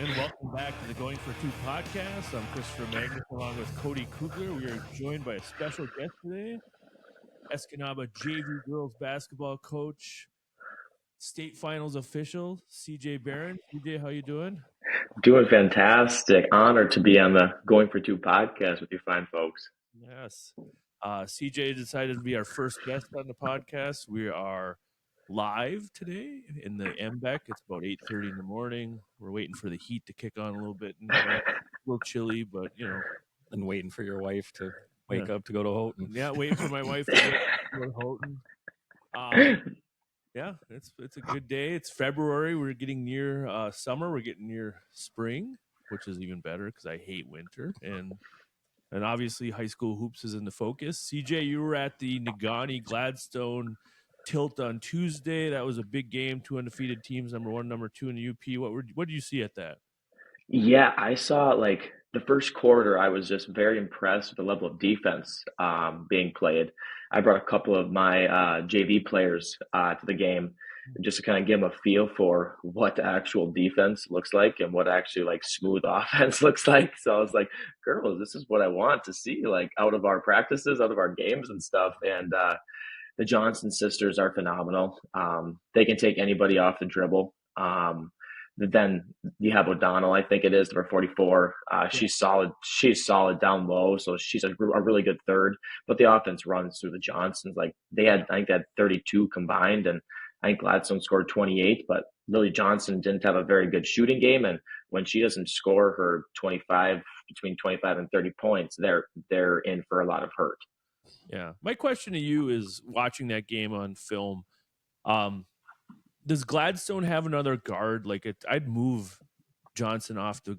And welcome back to the Going for Two podcast. I'm Christopher Magnuson along with Cody Cougar. We are joined by a special guest today, Escanaba JV girls basketball coach, state finals official, CJ Barron. CJ, how you doing? Doing fantastic. Honored to be on the Going for Two podcast with you fine folks. Yes. CJ decided to be our first guest on the podcast. We are live today in the MBEC. It's about 8:30 in the morning. We're waiting for the heat to kick on a little bit. A little chilly, but and waiting for your wife to wake up to go to Houghton. Yeah, waiting for my wife to go to Houghton. Yeah, it's a good day. It's February. We're getting near summer. We're getting near spring, which is even better because I hate winter. And obviously high school hoops is in the focus. CJ, you were at the Negaunee Gladstone tilt on Tuesday. That was a big game. Two undefeated teams, number 1, number 2 in the UP. What did you see at that? Yeah, I saw like the first quarter. I was just very impressed with the level of defense being played. I brought a couple of my JV players to the game just to kind of give them a feel for what the actual defense looks like and what actually like smooth offense looks like. So I was like, girls, this is what I want to see like out of our practices, out of our games and stuff. And the Johnson sisters are phenomenal. They can take anybody off the dribble. Then you have O'Donnell, I think it is, number 44. She's solid. She's solid down low, so she's a really good third. But the offense runs through the Johnsons. Like I think they had 32 combined, and I think Gladstone scored 28. But Lily Johnson didn't have a very good shooting game, and when she doesn't score her between 25 and 30 points, they're in for a lot of hurt. Yeah, my question to you is: watching that game on film, does Gladstone have another guard? I'd move Johnson off the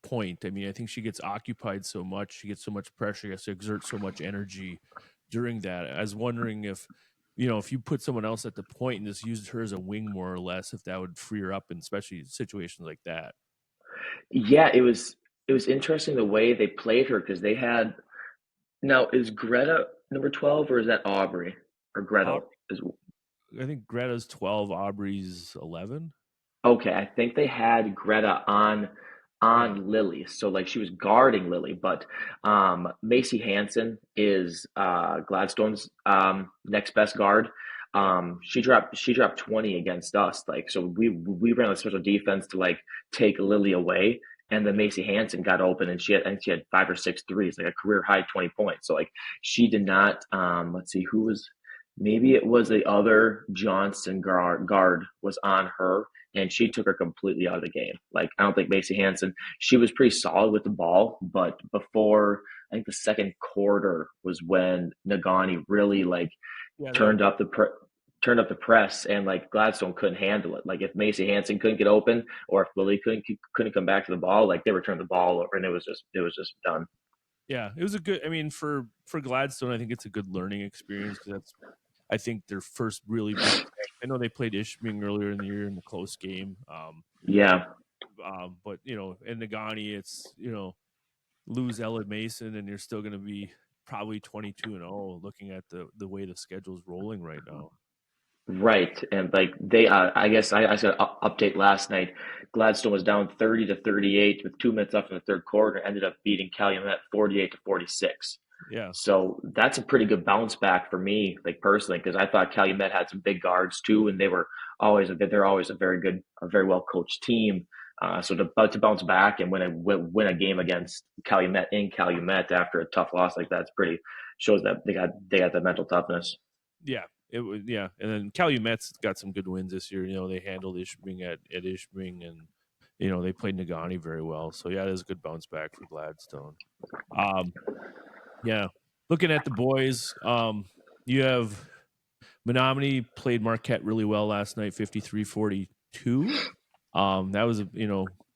point. I mean, I think she gets occupied so much. She gets so much pressure. She has to exert so much energy during that. I was wondering if you put someone else at the point and just used her as a wing more or less, if that would free her up, in especially situations like that. Yeah, it was interesting the way they played her because they had. Now, is Greta number 12 or is that Aubrey or Greta? I think Greta's 12, Aubrey's 11. Okay, I think they had Greta on Lily, so like she was guarding Lily, but Macy Hansen is Gladstone's next best guard. She dropped 20 against us, like so we ran a special defense to like take Lily away, and then Macy Hansen got open and I think she had 5 or 6 threes, like a career high 20 points. So like she did not. Let's see who was. Maybe it was the other Johnson guard was on her, and she took her completely out of the game. Like I don't think Macy Hansen. She was pretty solid with the ball, but before I think the second quarter was when Negaunee really like turned up the press, and like Gladstone couldn't handle it. Like if Macy Hansen couldn't get open, or if Lily couldn't come back to the ball, like they returned the ball over, and it was just done. Yeah, it was a good. I mean, for Gladstone, I think it's a good learning experience because that's. I think their first really big. I know they played Ishpeming earlier in the year in a close game. But in Negaunee, it's lose Ellen Mason, and you're still going to be probably 22-0. Looking at the way the schedule's rolling right now. Right, and like they, I guess I got an update last night. Gladstone was down 30-38 with 2 minutes left in the third quarter. Ended up beating Calumet 48-46. Yeah. So that's a pretty good bounce back for me, like personally, because I thought Calumet had some big guards too, and they're always a very good, a very well coached team. So to bounce back and win a game against Calumet in Calumet after a tough loss like that's pretty shows that they got the mental toughness. Yeah, it was. Yeah, and then Calumet's got some good wins this year. They handled Ishpeming at Ishpeming, and they played Negaunee very well. So yeah, it is a good bounce back for Gladstone. Yeah, looking at the boys, you have Menominee played Marquette really well last night, 53-42. That was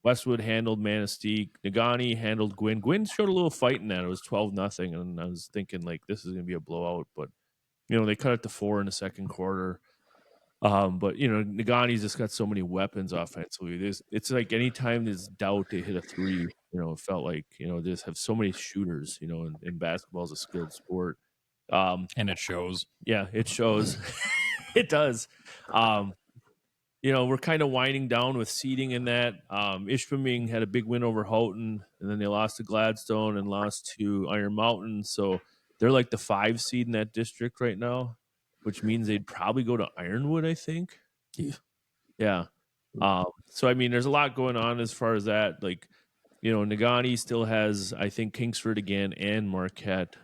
Westwood handled Manistee. Negaunee handled Gwynn. Gwynn showed a little fight in that. It was 12-0, and I was thinking like this is going to be a blowout, but they cut it to 4 in the second quarter. But Negaunee's just got so many weapons offensively. It's like anytime there's doubt, they hit a 3. It felt like they just have so many shooters. In basketball is a skilled sport, and it shows. Yeah, it shows. It does. we're kind of winding down with seeding in that. Ishpeming had a big win over Houghton, and then they lost to Gladstone and lost to Iron Mountain. So they're like the 5 seed in that district right now, which means they'd probably go to Ironwood, I think. Yeah. So, I mean, there's a lot going on as far as that. Like, Negaunee still has, I think, Kingsford again and Marquette.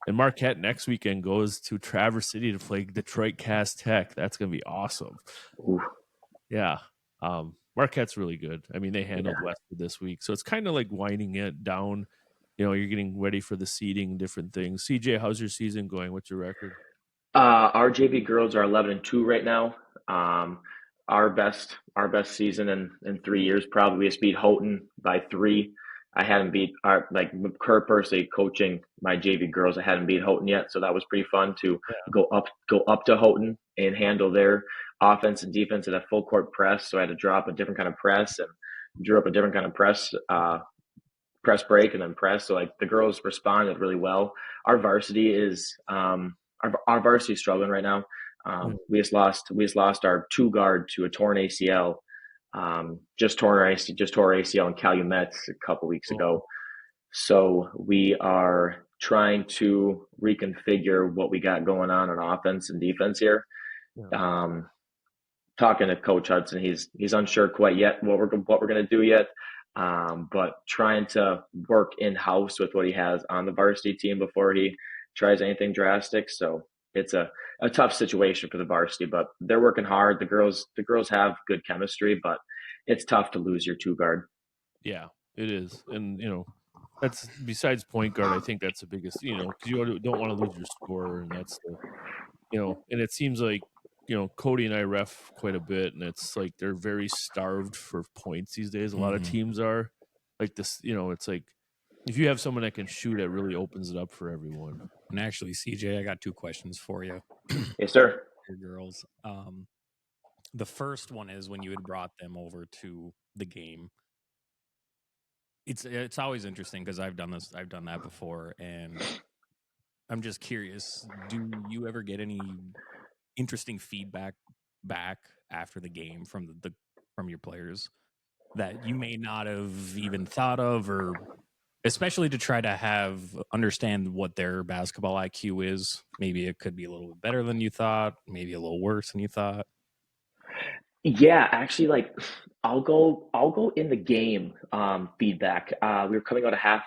And Marquette next weekend goes to Traverse City to play Detroit Cass Tech. That's going to be awesome. Ooh. Yeah. Marquette's really good. I mean, they handled Westwood this week. So it's kind of like winding it down. You're getting ready for the seeding and different things. CJ, how's your season going? What's your record? Our JV girls are 11-2 right now. Our best season in 3 years probably. We just beat Houghton by 3. I hadn't beat Kurt personally coaching my JV girls. I hadn't beat Houghton yet, so that was pretty fun to go up to Houghton and handle their offense and defense at a full court press. So I had to drop a different kind of press and drew up a different kind of press break and then press. So like the girls responded really well. Our varsity is our varsity is struggling right now. We just lost our 2 guard to a torn ACL. Just tore ACL in Calumet a couple weeks ago. So we are trying to reconfigure what we got going on offense and defense here. Talking to Coach Hudson, he's unsure quite yet what we're going to do yet. But trying to work in-house with what he has on the varsity team before he tries anything drastic. So it's a tough situation for the varsity, but they're working hard. The girls have good chemistry, but it's tough to lose your 2 guard. Yeah, it is. And, that's besides point guard. I think that's the biggest, because you don't want to lose your scorer. And that's and it seems like, Cody and I ref quite a bit, and it's like they're very starved for points these days. A lot of teams are like this, it's like if you have someone that can shoot, it really opens it up for everyone. And actually, CJ, I got 2 questions for you. Yes, sir. Your girls. The first one is when you had brought them over to the game. It's always interesting because I've done that before, and I'm just curious. Do you ever get any interesting feedback back after the game from from your players that you may not have even thought of, or especially to try to understand what their basketball IQ is? Maybe it could be a little bit better than you thought, maybe a little worse than you thought. Yeah, actually, like I'll go in the game feedback. We were coming out of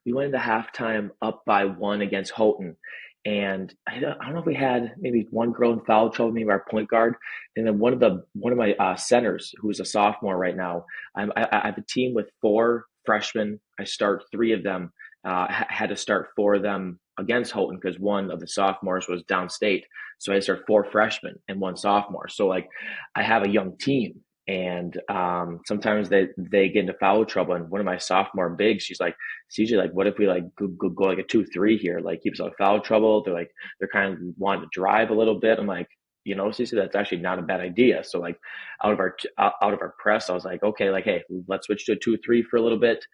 we went into halftime up by 1 against Houghton, and I don't know if we had maybe one girl in foul trouble, maybe our point guard, and then one of my centers who's a sophomore right now. I have a team with 4 freshmen. I start 3 of them. Had to start 4 of them against Houghton because one of the sophomores was downstate. So I had to start 4 freshmen and 1 sophomore. So like I have a young team, and sometimes they get into foul trouble. And one of my sophomore bigs, she's like, CJ, like, what if we like go like a 2-3 here? Like keeps out of foul trouble. They're kind of wanting to drive a little bit. I'm like, CJ, that's actually not a bad idea. So like out of our press, I was like, okay, like, hey, let's switch to a 2-3 for a little bit.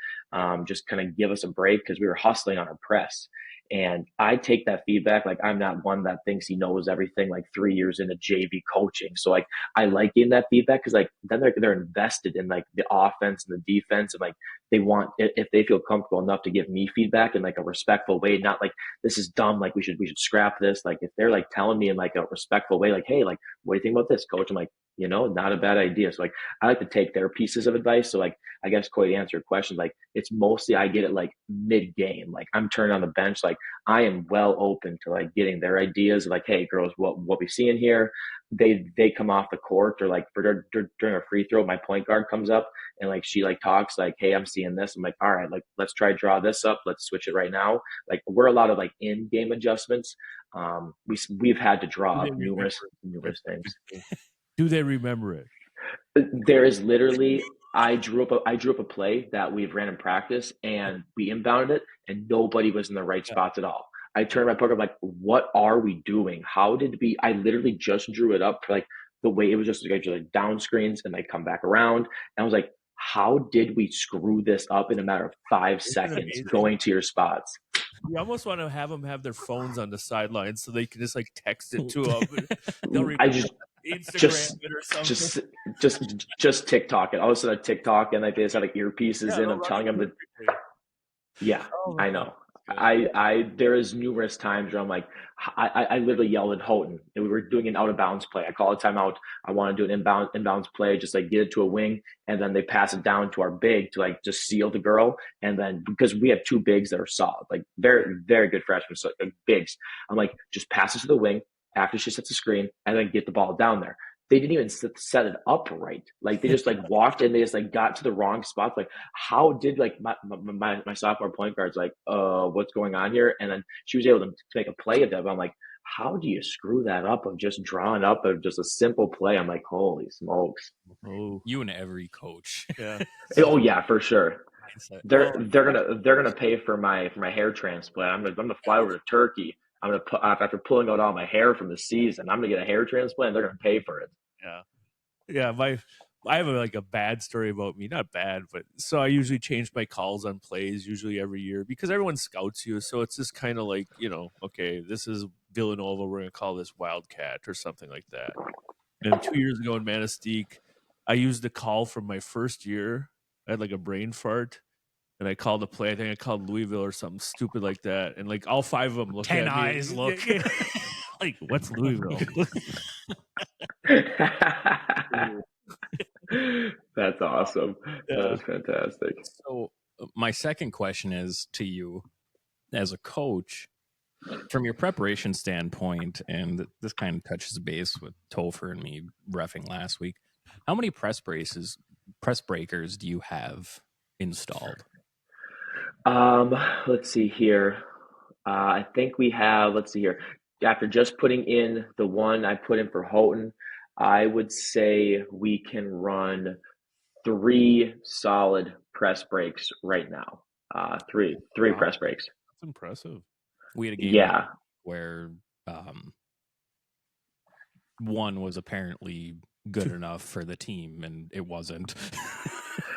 Just kind of give us a break because we were hustling on our press. And I take that feedback. Like I'm not one that thinks he knows everything, like 3 years into JV coaching. So like I like getting that feedback because like then they're invested in like the offense and the defense, and like they want, if they feel comfortable enough to give me feedback in like a respectful way, not like this is dumb, like we should scrap this. Like if they're like telling me in like a respectful way, like, hey, like what do you think about this, coach? I'm like, not a bad idea. So like I like to take their pieces of advice. So like I guess Cody, to answer your question, like it's mostly I get it like mid game. Like I'm turning on the bench, like I am well open to like getting their ideas. Like, hey girls, what we seeing here? They come off the court, or like during a free throw, my point guard comes up and like she like talks like, hey, I'm seeing this. I'm like, all right, like let's try draw this up. Let's switch it right now. Like we're a lot of like in game adjustments. We've had to draw up numerous things. Do they remember it? There is literally, I drew up a play that we've ran in practice, and we inbounded it, and nobody was in the right spots at all. I turned my poker, I'm like, what are we doing? I literally just drew it up for like the way it was just like down screens and like come back around. And I was like, how did we screw this up in a matter of 5 seconds going to your spots? You almost want to have them have their phones on the sidelines so they can just like text it to them. They'll remember. Instagram it or something. just TikTok it. All of a sudden TikTok and like they just have like earpieces in. I'm telling them that. Yeah, I know. There is numerous times where I'm like, I literally yelled at Houghton and we were doing an out of bounds play. I call a timeout. I want to do an inbounds play, just like get it to a wing, and then they pass it down to our big to like just seal the girl. And then because we have two bigs that are solid, like very, very good freshmen, so like bigs, I'm like, just pass it to the wing after she sets the screen and then get the ball down there. They didn't even set it up right. Like they just like walked and they just like got to the wrong spot. Like how did like my sophomore point guard's like, what's going on here? And then she was able to make a play of that. But I'm like, how do you screw that up of just drawing up of just a simple play? I'm like, holy smokes. Oh, you and every coach. Yeah. Oh yeah, for sure. They're gonna pay for my hair transplant. I'm gonna fly over to Turkey. I'm gonna put after pulling out all my hair from the season. I'm gonna get a hair transplant. They're gonna pay for it. Yeah. I have a bad story about me. Not bad, but so I usually change my calls on plays usually every year because everyone scouts you. So it's just kind of like, okay, this is Villanova. We're gonna call this Wildcat or something like that. And 2 years ago in Manistee, I used the call from my first year. I had like a brain fart. And I called a play. I think I called Louisville or something stupid like that. And like all five of them look at me. 10 eyes look. Like, what's Louisville? That's awesome. Yeah. That's fantastic. So my second question is to you as a coach, from your preparation standpoint, and this kind of touches base with Topher and me reffing last week. How many press breakers do you have installed? Let's see here. I think we have, let's see here. After just putting in the one I put in for Houghton, I would say we can run 3 solid press breaks right now. Three press breaks. That's impressive. We had a game where one was apparently good enough for the team and it wasn't.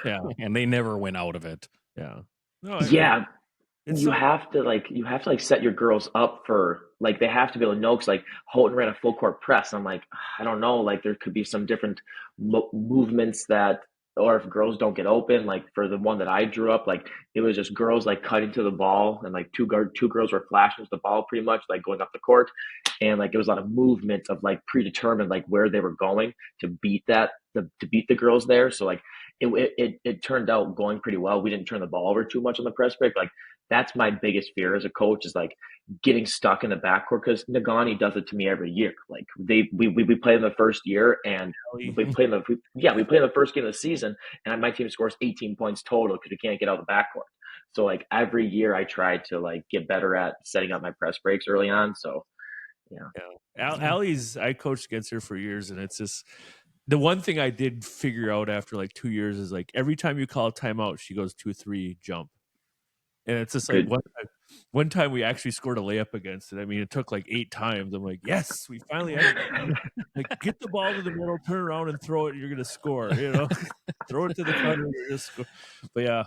Yeah. And they never went out of it. Yeah. No, you have to set your girls up for like they have to be able to know because like Houghton ran a full court press. I'm like, I don't know, like there could be some different movements that, or if girls don't get open, like for the one that I drew up, like it was just girls like cutting to the ball and like two girls were flashing to the ball pretty much like going up the court, and like it was a lot of movement of like predetermined like where they were going to beat the girls there. So like it turned out going pretty well. We didn't turn the ball over too much on the press break. Like that's my biggest fear as a coach is like getting stuck in the backcourt because Negaunee does it to me every year. Like we play in the first year and we play in the first game of the season and my team scores 18 points total because we can't get out of the backcourt. So like every year I try to like get better at setting up my press breaks early on. So Allie's, I coached against her for years, and it's just the one thing I did figure out after like 2 years is like every time you call a timeout, she goes 2-3 jump, and it's just like one time we actually scored a layup against it. I mean, it took like 8 times. I'm like, yes, we finally like get the ball to the middle, turn around and throw it. You're gonna score, throw it to the cutter, you're just score. But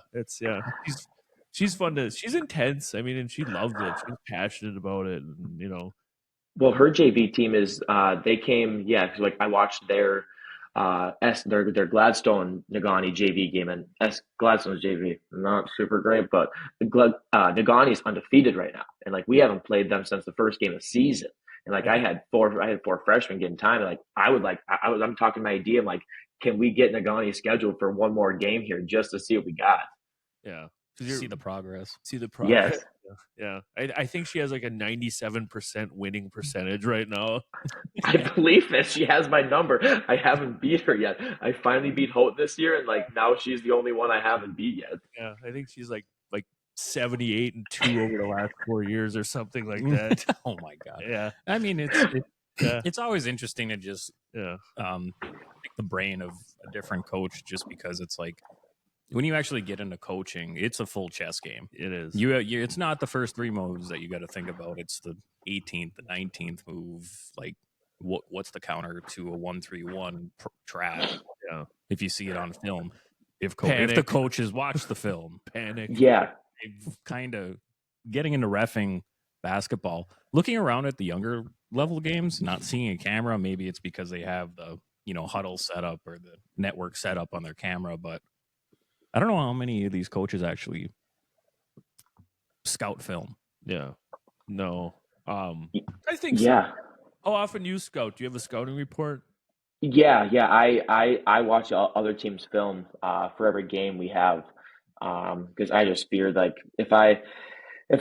she's fun to. She's intense. I mean, and she loves it. She's passionate about it, and Well, her JV team is they came, cause like I watched their Gladstone Negaunee JV game, and Gladstone's JV not super great, but Negaunee's undefeated right now, and like we haven't played them since the first game of the season, and like I had four freshmen getting time, and like I'm talking my idea, I'm like, can we get Negaunee scheduled for one more game here just to see what we got? Yeah, see the progress. Yes. Yeah, I think she has like a 97% winning percentage right now. I believe it. She has my number. I haven't beat her yet. I finally beat Holt this year, and like now she's the only one I haven't beat yet. Yeah, I think she's like 78-2 over the last 4 years or something like that. Oh my god! Yeah, I mean it's always interesting to just pick the brain of a different coach, just because it's like. When you actually get into coaching, it's a full chess game. It is. It's not the first 3 moves that you got to think about. It's the 18th, the 19th move. Like, what's the counter to a 1-3-1 trap? Yeah. If you see it on film, if the coaches watch the film, panic. Yeah. Kind of getting into reffing basketball, looking around at the younger level games, not seeing a camera. Maybe it's because they have the huddle setup or the network setup on their camera, but I don't know how many of these coaches actually scout film. Yeah. No. I think so. Yeah. How often you scout? Do you have a scouting report? Yeah, yeah. I watch other teams' film for every game we have, because I just fear like if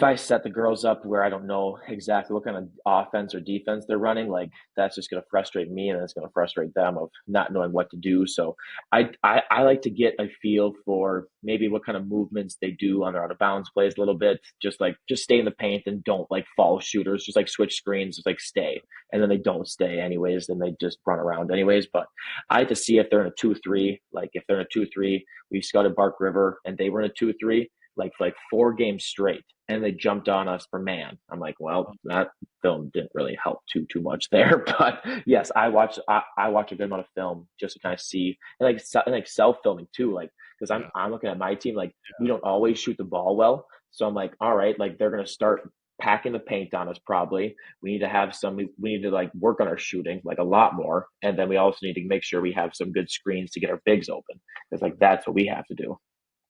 I set the girls up where I don't know exactly what kind of offense or defense they're running, like that's just going to frustrate me and it's going to frustrate them of not knowing what to do. So I like to get a feel for maybe what kind of movements they do on their out of bounds plays a little bit, just stay in the paint and don't like follow shooters, just like switch screens, just like stay. And then they don't stay anyways, then they just run around anyways. But I like to see if they're in a 2-3, like if they're in a 2-3, we scouted Bark River and they were in a 2-3 like for like 4 games straight, and they jumped on us for man. I'm like, well, that film didn't really help too much there, but yes, I watch a good amount of film just to kind of see, and like self filming too, like because I'm looking at my team, like we don't always shoot the ball well, so I'm like, all right, like they're gonna start packing the paint on us probably. We need to have we need to like work on our shooting like a lot more, and then we also need to make sure we have some good screens to get our bigs open, because like that's what we have to do.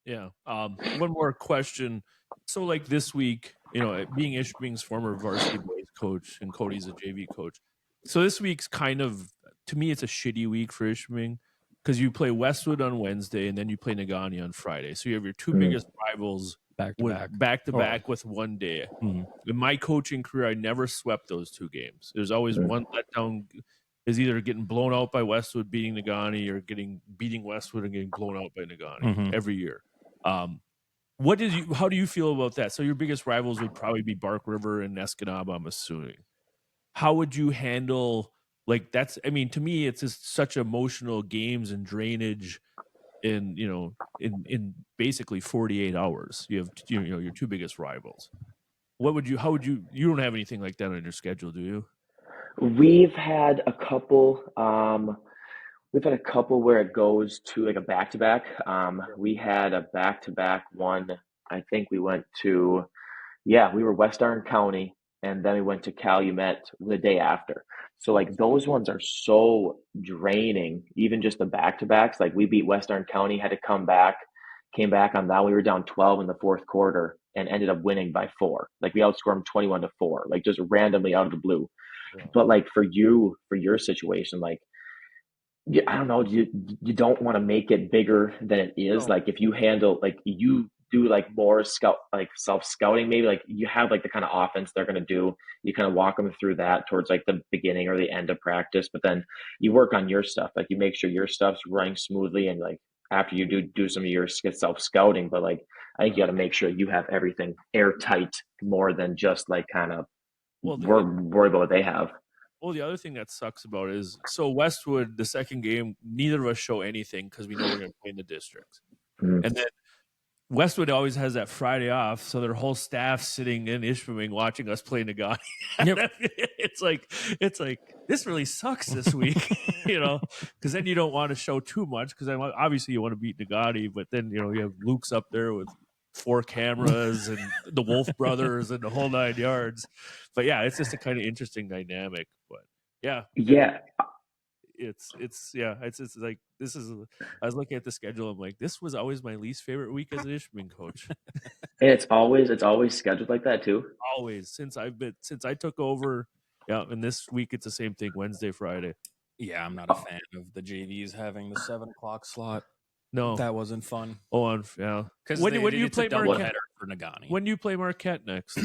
Yeah. One more question. So, like this week, being Ishpeming's former varsity boys coach and Cody's a JV coach. So this week's kind of, to me, it's a shitty week for Ishpeming because you play Westwood on Wednesday and then you play Negaunee on Friday. So you have your two biggest rivals back to back with one day. Mhm. In my coaching career, I never swept those two games. There's always one letdown. Is either getting blown out by Westwood beating Negaunee or beating Westwood and getting blown out by Negaunee every year. How do you feel about that? So your biggest rivals would probably be Bark River and Escanaba, I'm assuming. How would you handle like that's? I mean, to me, it's just such emotional games and drainage in in basically 48 hours. You have your two biggest rivals. How would you don't have anything like that on your schedule, do you? We've had a couple. We've had a couple where it goes to like a back to back. We had a back to back one. I think we went to, yeah, we were West Orange County, and then we went to Calumet the day after. So like those ones are so draining. Even just the back to backs. Like we beat West Orange County, had to came back on that. We were down 12 in the fourth quarter and ended up winning by 4. Like we outscored them 21-4, like just randomly out of the blue. Yeah. But like for your situation, like I don't know, you don't want to make it bigger than it is. No. Like if you handle like you do like more self scouting, maybe like you have like the kind of offense they're going to do. You kind of walk them through that towards like the beginning or the end of practice, but then you work on your stuff. Like you make sure your stuff's running smoothly, and like after you do some of your self scouting, but like I think you got to make sure you have everything airtight more than just like kind of worry about what they have. Well, the other thing that sucks about it is so Westwood, the second game, neither of us show anything because we know we're going to play in the districts. Mm. And then Westwood always has that Friday off, so their whole staff sitting in Ishpeming watching us play Negaunee. Yep. it's like this really sucks this week, because then you don't want to show too much because obviously you want to beat Negaunee, but then you have Luke's up there with 4 cameras and the Wolf brothers and the whole 9 yards. But yeah, it's just a kind of interesting dynamic. But yeah, it's like this is. I was looking at the schedule. I'm like, this was always my least favorite week as an Ishpeming coach. And it's always scheduled like that too. Always since I took over. Yeah, and this week it's the same thing. Wednesday, Friday. Yeah, I'm not a fan of the JVs having the 7:00 slot. No, that wasn't fun. Yeah. Because when do you play Marquette? For Negaunee? When do you play Marquette next?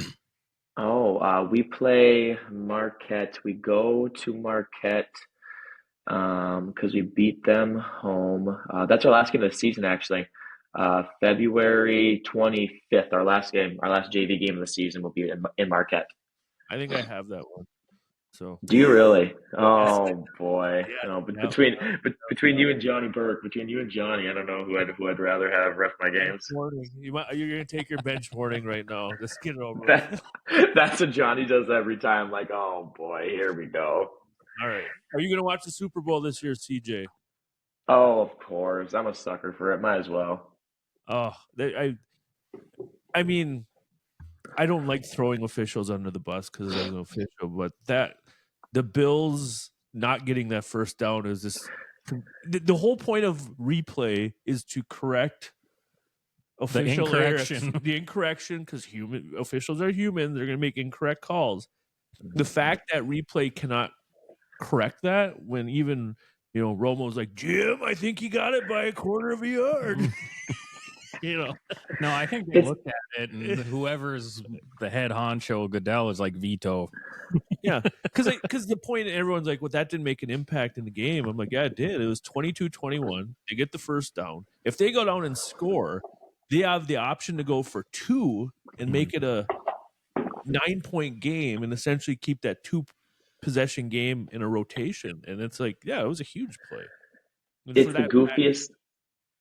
We play Marquette. We go to Marquette because we beat them home. That's our last game of the season, actually. February 25th, our last JV game of the season will be in Marquette. I think I have that one. So do you really? Oh boy! Yeah, no, but between you and Johnny Burke, I don't know who I'd rather have ref my games. You're gonna take your bench warning right now. Just get it over. That's what Johnny does every time. Like, oh boy, here we go. All right, are you gonna watch the Super Bowl this year, CJ? Oh, of course. I'm a sucker for it. Might as well. Oh, I mean, I don't like throwing officials under the bus because there's no official, but the Bills not getting that first down is this. The whole point of replay is to correct official incorrection. the incorrection, because human officials are human. They're going to make incorrect calls. The fact that replay cannot correct that, when even Romo's like, Jim, I think he got it by a quarter of a yard. No, I think they looked at it, and whoever's the head honcho, Goodell, is like veto. Yeah, because the point, everyone's like, well, that didn't make an impact in the game. I'm like, yeah, it did. It was 22-21. They get the first down. If they go down and score, they have the option to go for 2 and make it a 9-point game and essentially keep that 2-possession game in a rotation. And it's like, yeah, it was a huge play. And It's the goofiest.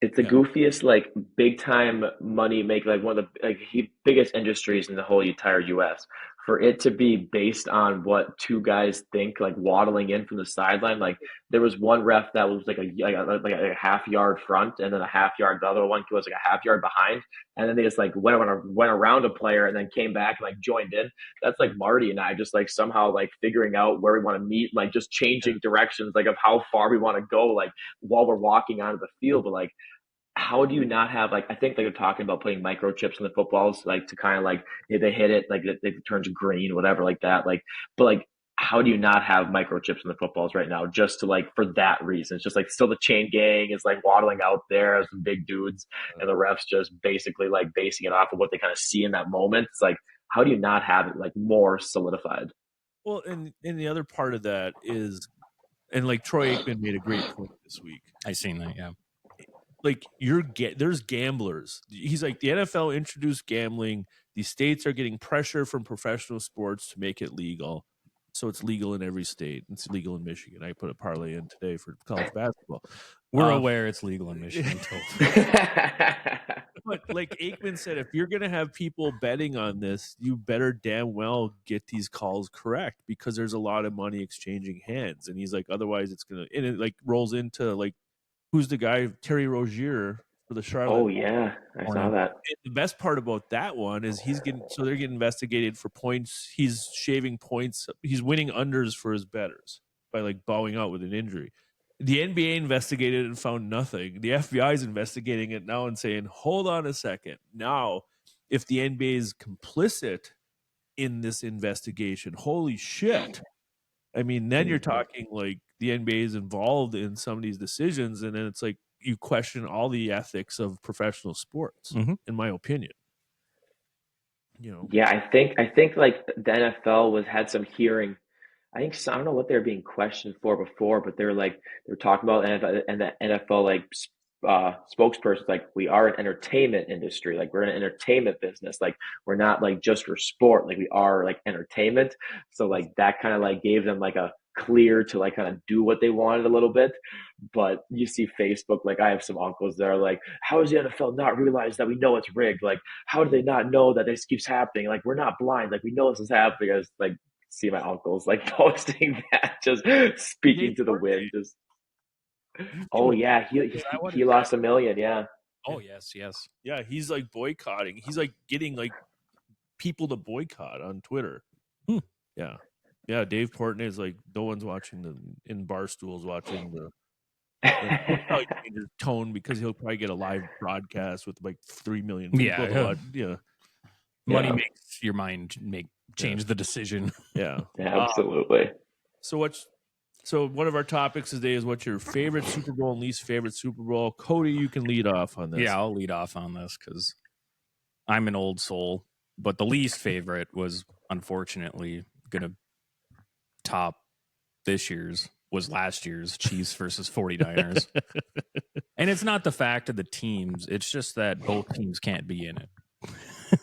It's the goofiest, like, big time money make, like one of the biggest industries in the whole entire U.S. For it to be based on what two guys think, like waddling in from the sideline. Like, there was one ref that was like a half yard front, and then a half yard. The other one was like a half yard behind, and then they just like went around a player and then came back and like joined in. That's like Marty and I just like somehow like figuring out where we want to meet, like just changing directions, like of how far we want to go, like while we're walking onto the field. But like, how do you not have, like, I think they're talking about putting microchips in the footballs, like to kind of like, if they hit it, like it turns green, whatever, like that. Like, but like, how do you not have microchips in the footballs right now? Just to like, for that reason, it's just like still the chain gang is like waddling out there as some big dudes, and the refs just basically like basing it off of what they kind of see in that moment. It's like, how do you not have it like more solidified? Well, and the other part of that is, and like Troy Aikman made a great point this week. I seen that, yeah. Like, there's gamblers. He's like, the NFL introduced gambling. These states are getting pressure from professional sports to make it legal. So it's legal in every state. It's legal in Michigan. I put a parlay in today for college basketball. We're aware it's legal in Michigan. But like Aikman said, if you're going to have people betting on this, you better damn well get these calls correct, because there's a lot of money exchanging hands. And he's like, otherwise it's going to, and it like rolls into like, who's the guy, Terry Rozier for the Charlotte. Oh yeah, I saw that. And the best part about that one is they're getting investigated for points. He's shaving points. He's winning unders for his bettors by like bowing out with an injury. The NBA investigated and found nothing. The FBI is investigating it now and saying, hold on a second. Now, if the NBA is complicit in this investigation, holy shit. I mean, then you're talking like the NBA is involved in some of these decisions, and then it's like you question all the ethics of professional sports, in my opinion. Yeah, I think like the NFL had some hearing. I think I don't know what they're being questioned for before, but they're talking about NFL, and the NFL like spokesperson, like, we are an entertainment industry, like we're in an entertainment business, like we're not like just for sport, like we are like entertainment. So like that kind of like gave them like a clear to like kind of do what they wanted a little bit. But you see Facebook, like I have some uncles that are like, how does the NFL not realize that we know it's rigged? Like, how do they not know that this keeps happening? Like, we're not blind, like we know this is happening. I was like, see my uncles like posting that, just speaking to the wind, just oh yeah, he lost $1 million. Yeah. Oh yes. Yeah, he's like boycotting. He's like getting like people to boycott on Twitter. Yeah. Dave Portnoy is like, no one's watching in bar stools watching the. He'll probably change his tone because he'll probably get a live broadcast with like 3 million people to watch. Yeah. Money makes your mind change the decision. Yeah. Absolutely. So one of our topics today is what's your favorite Super Bowl and least favorite Super Bowl. Cody, you can lead off on this. Yeah, I'll lead off on this because I'm an old soul. But the least favorite was unfortunately going to top was last year's Chiefs versus 49ers. And it's not the fact of the teams. It's just that both teams can't be in it.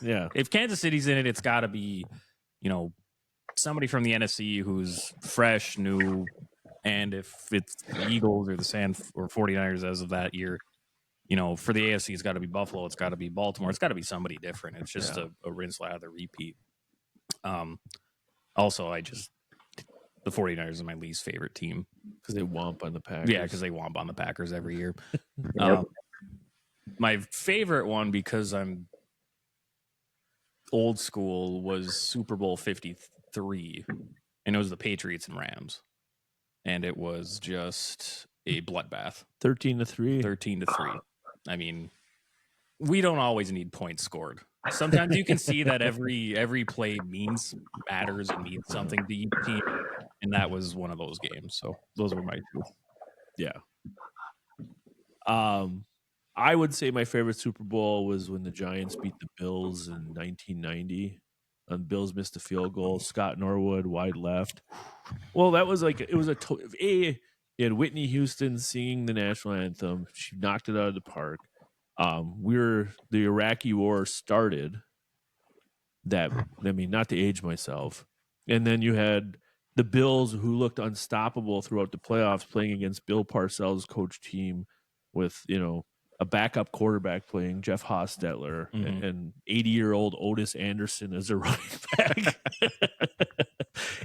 Yeah. If Kansas City's in it, it's got to be, somebody from the NFC who's fresh, new. And if it's the Eagles or the 49ers as of that year, for the AFC, it's got to be Buffalo. It's got to be Baltimore. It's got to be somebody different. It's just a rinse, lather, repeat. Also, the 49ers are my least favorite team. Because they womp on the Packers. Yeah, because they womp on the Packers every year. My favorite one, because I'm old school, was Super Bowl 53. and it was the Patriots and Rams, and it was just a bloodbath. 13-3. 13-3. I mean, we don't always need points scored. Sometimes you can see that every play matters and means something to each team, and that was one of those games. So those were my two. Yeah. I would say my favorite Super Bowl was when the Giants beat the Bills in 1990. And Bills missed a field goal. Scott Norwood wide left. Well, that was like it was you had Whitney Houston singing the national anthem. She knocked it out of the park. The Iraqi war started. Not to age myself. And then you had the Bills, who looked unstoppable throughout the playoffs, playing against Bill Parcells' coach team with, a backup quarterback playing Jeff Hostetler and 80-year-old Otis Anderson as a running back.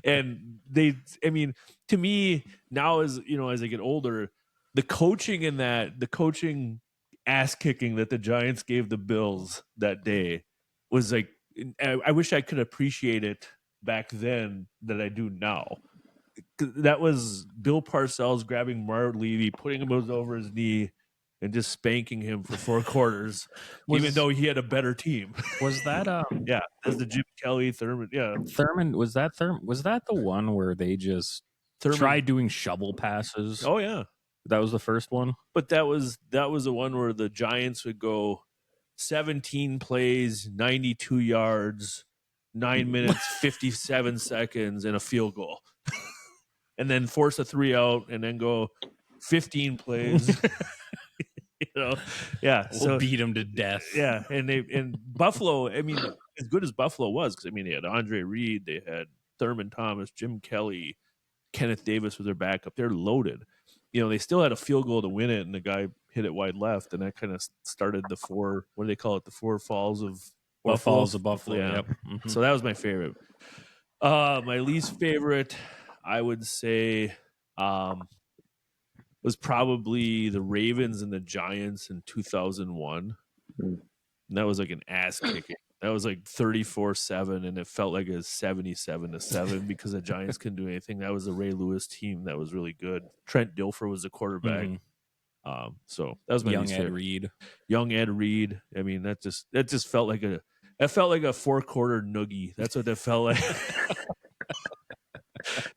And to me now, as I get older, the coaching ass kicking that the Giants gave the Bills that day was like, I wish I could appreciate it back then that I do now. That was Bill Parcells grabbing Marv Levy, putting him over his knee, and just spanking him for 4 quarters, even though he had a better team. Was that yeah, that's the Jim Kelly Thurman. Yeah, Thurman was that the one where they just tried doing shovel passes? Oh yeah, that was the first one. But that was the one where the Giants would go 17 plays, 92 yards, 9 minutes, 57 seconds, and a field goal. And then force a 3 out and then go 15 plays. Yeah. We'll beat them to death. Yeah. And Buffalo, as good as Buffalo was, because they had Andre Reed, they had Thurman Thomas, Jim Kelly, Kenneth Davis was their backup. They're loaded. They still had a field goal to win it, and the guy hit it wide left, and that kind of started the 4. What do they call it? The 4 falls of Buffalo. Falls of Buffalo. Yeah. Yep. Mm-hmm. So that was my favorite. My least favorite, I would say, was probably the Ravens and the Giants in 2001. And that was like an ass kicking. That was like 34-7, and it felt like it was 77-7 because the Giants couldn't do anything. That was the Ray Lewis team that was really good. Trent Dilfer was the quarterback. Mm-hmm. So that was my Young Ed Reed. Young Ed Reed. That just felt like a 4-quarter noogie. That's what that felt like.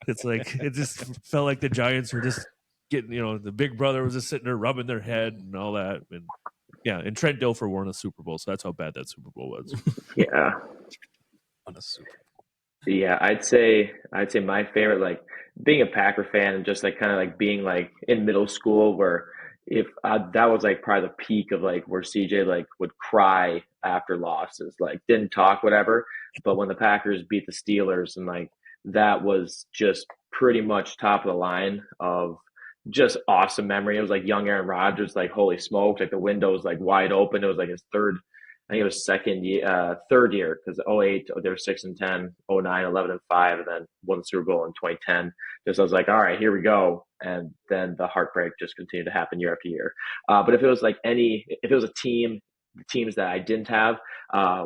It just felt like the Giants were just getting, the big brother was just sitting there rubbing their head and all that. And yeah, and Trent Dilfer won a Super Bowl, so that's how bad that Super Bowl was. Yeah. On a Super Bowl. Yeah, I'd say my favorite, like being a Packer fan and just like kind of like being like in middle school, where if that was like probably the peak of like where CJ like would cry after losses, like didn't talk, whatever. But when the Packers beat the Steelers, and like that was just pretty much top of the line of just awesome memory. It was like young Aaron Rodgers, like holy smokes, like the window was like wide open. It was like his third year, because 08 they were 6-10, 09 11-5, and then won the Super Bowl in 2010. Just I was like, all right, here we go, and then the heartbreak just continued to happen year after year. But if it was a teams that I didn't have,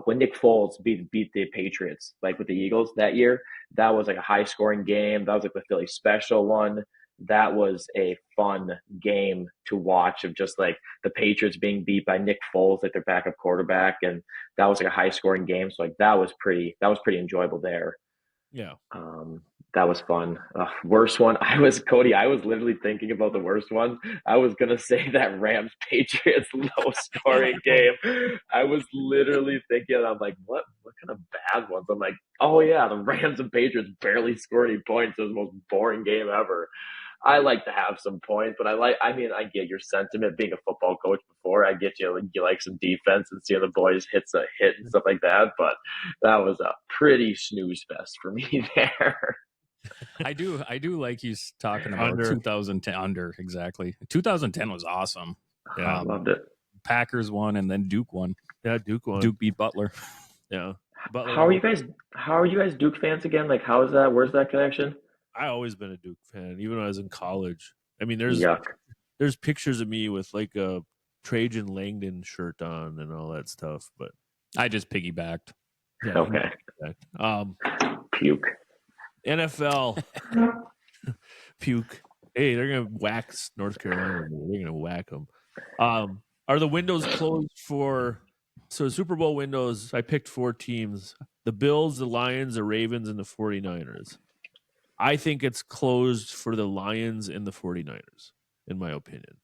when Nick Foles beat the Patriots, like with the Eagles that year, that was like a high scoring game. That was like the Philly special one. That was a fun game to watch, of just like the Patriots being beat by Nick Foles, like their backup quarterback. And that was like a high scoring game. So like that was pretty enjoyable there. Yeah. That was fun. Worst one. I was literally thinking about the worst one. I was going to say that Rams Patriots low scoring game. I was literally thinking, I'm like, what kind of bad ones? I'm like, oh yeah, the Rams and Patriots barely scored any points. It was the most boring game ever. I like to have some points, but I get your sentiment being a football coach before. I get you like some defense and seeing the boys hit and stuff like that. But that was a pretty snooze fest for me there. I do like you talking about 2010 under. Exactly. 2010 was awesome. Yeah, I loved it. Packers won, and then Duke won. Yeah, Duke won. Duke beat Butler. Yeah. Butler. How are you guys Duke fans again? Like, how is that? Where's that connection? I always been a Duke fan, even when I was in college. There's pictures of me with like a Trajan Langdon shirt on and all that stuff, but I just piggybacked. Yeah, okay. Puke. NFL puke. Hey, they're gonna whack North Carolina. They're gonna whack them. Are the windows closed for? So Super Bowl windows? I picked 4 teams: the Bills, the Lions, the Ravens, and the 49ers. I think it's closed for the Lions and the 49ers, in my opinion.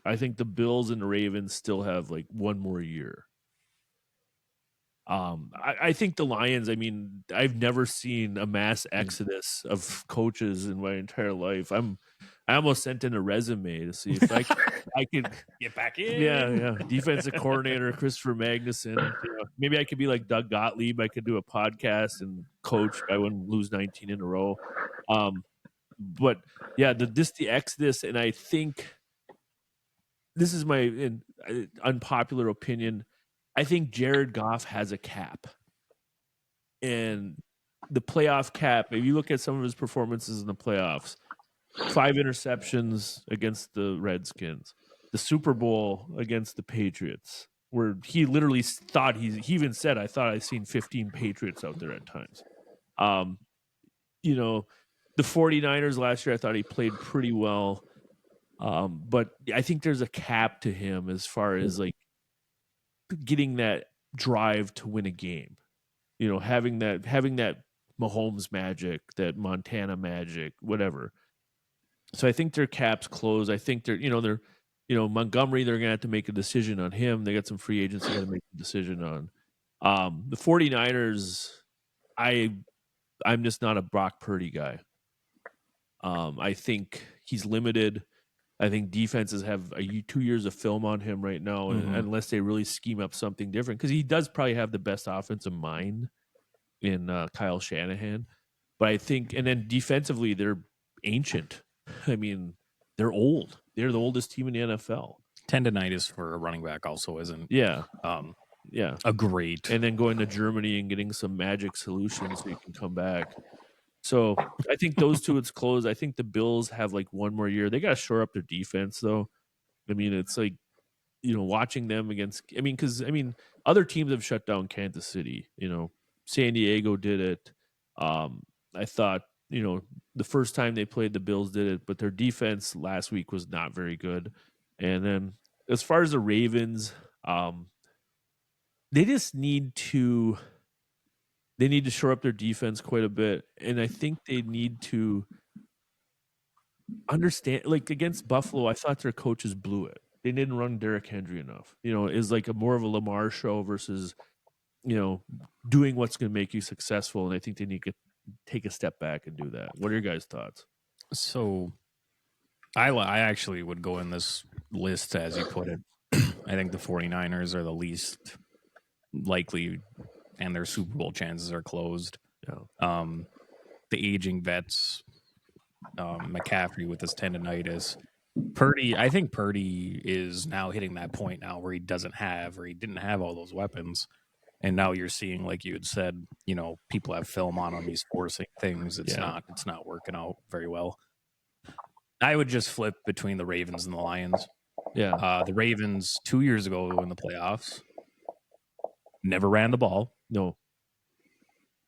I think the Bills and the Ravens still have like one more year. I think the Lions, I mean, I've never seen a mass exodus of coaches in my entire life. I almost sent in a resume to see if I could Get back in. Yeah. Defensive coordinator Christopher Magnuson. You know, maybe I could be like Doug Gottlieb. I could do a podcast and coach. I wouldn't lose 19 in a row. But yeah, the exodus, and I think this is my unpopular opinion. I think Jared Goff has a cap, and the playoff cap. If you look at some of his performances in the playoffs, 5 interceptions against the Redskins, the Super Bowl against the Patriots, where he literally thought he even said, "I thought I'd seen 15 Patriots out there at times." You know, the 49ers last year, I thought he played pretty well. But I think there's a cap to him as far as like getting that drive to win a game. You know, having that Mahomes magic, that Montana magic, whatever. So I think their cap's closed. I think they're Montgomery, they're gonna have to make a decision on him. They got some free agents they gotta make a decision on. The 49ers, I'm just not a Brock Purdy guy. I think he's limited. I think defenses have 2 years of film on him right now, unless they really scheme up something different. Because he does probably have the best offensive mind in Kyle Shanahan. But I think, and then defensively, they're ancient. I mean, they're old. They're the oldest team in the NFL. Tendonitis for a running back also isn't Yeah. a great. And then going to Germany and getting some magic solutions so you can come back. So I think those two, it's closed. I think the Bills have like one more year. They got to shore up their defense, though. I mean, it's like, watching them against, because other teams have shut down Kansas City. San Diego did it. I thought, the first time they played, the Bills did it, but their defense last week was not very good. And then as far as the Ravens, they just need to shore up their defense quite a bit. And I think they need to understand, like against Buffalo, I thought their coaches blew it. They didn't run Derrick Henry enough. Is like more of a Lamar show versus, doing what's going to make you successful. And I think they need to take a step back and do that. What are your guys' thoughts? So I actually would go in this list, as you put it. I think the 49ers are the least likely, and their Super Bowl chances are closed. Yeah. The aging vets, McCaffrey with his tendonitis. Purdy, I think Purdy is now hitting that point now where he didn't have all those weapons. And now you're seeing, like you had said, people have film on him. He's forcing things. It's not working out very well. I would just flip between the Ravens and the Lions. Yeah. The Ravens 2 years ago in the playoffs never ran the ball. No.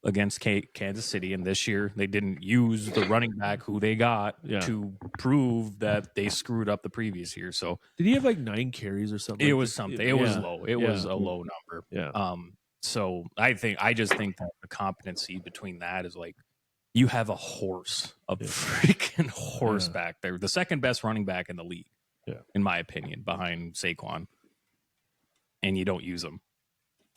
Against Kansas City, and this year they didn't use the running back who they got to prove that they screwed up the previous year. So did he have like 9 carries or something? It was something. It was low. It was a low number. Yeah. So I just think that the competency between that is like you have a freaking horse back there, the second best running back in the league, in my opinion, behind Saquon, and you don't use him.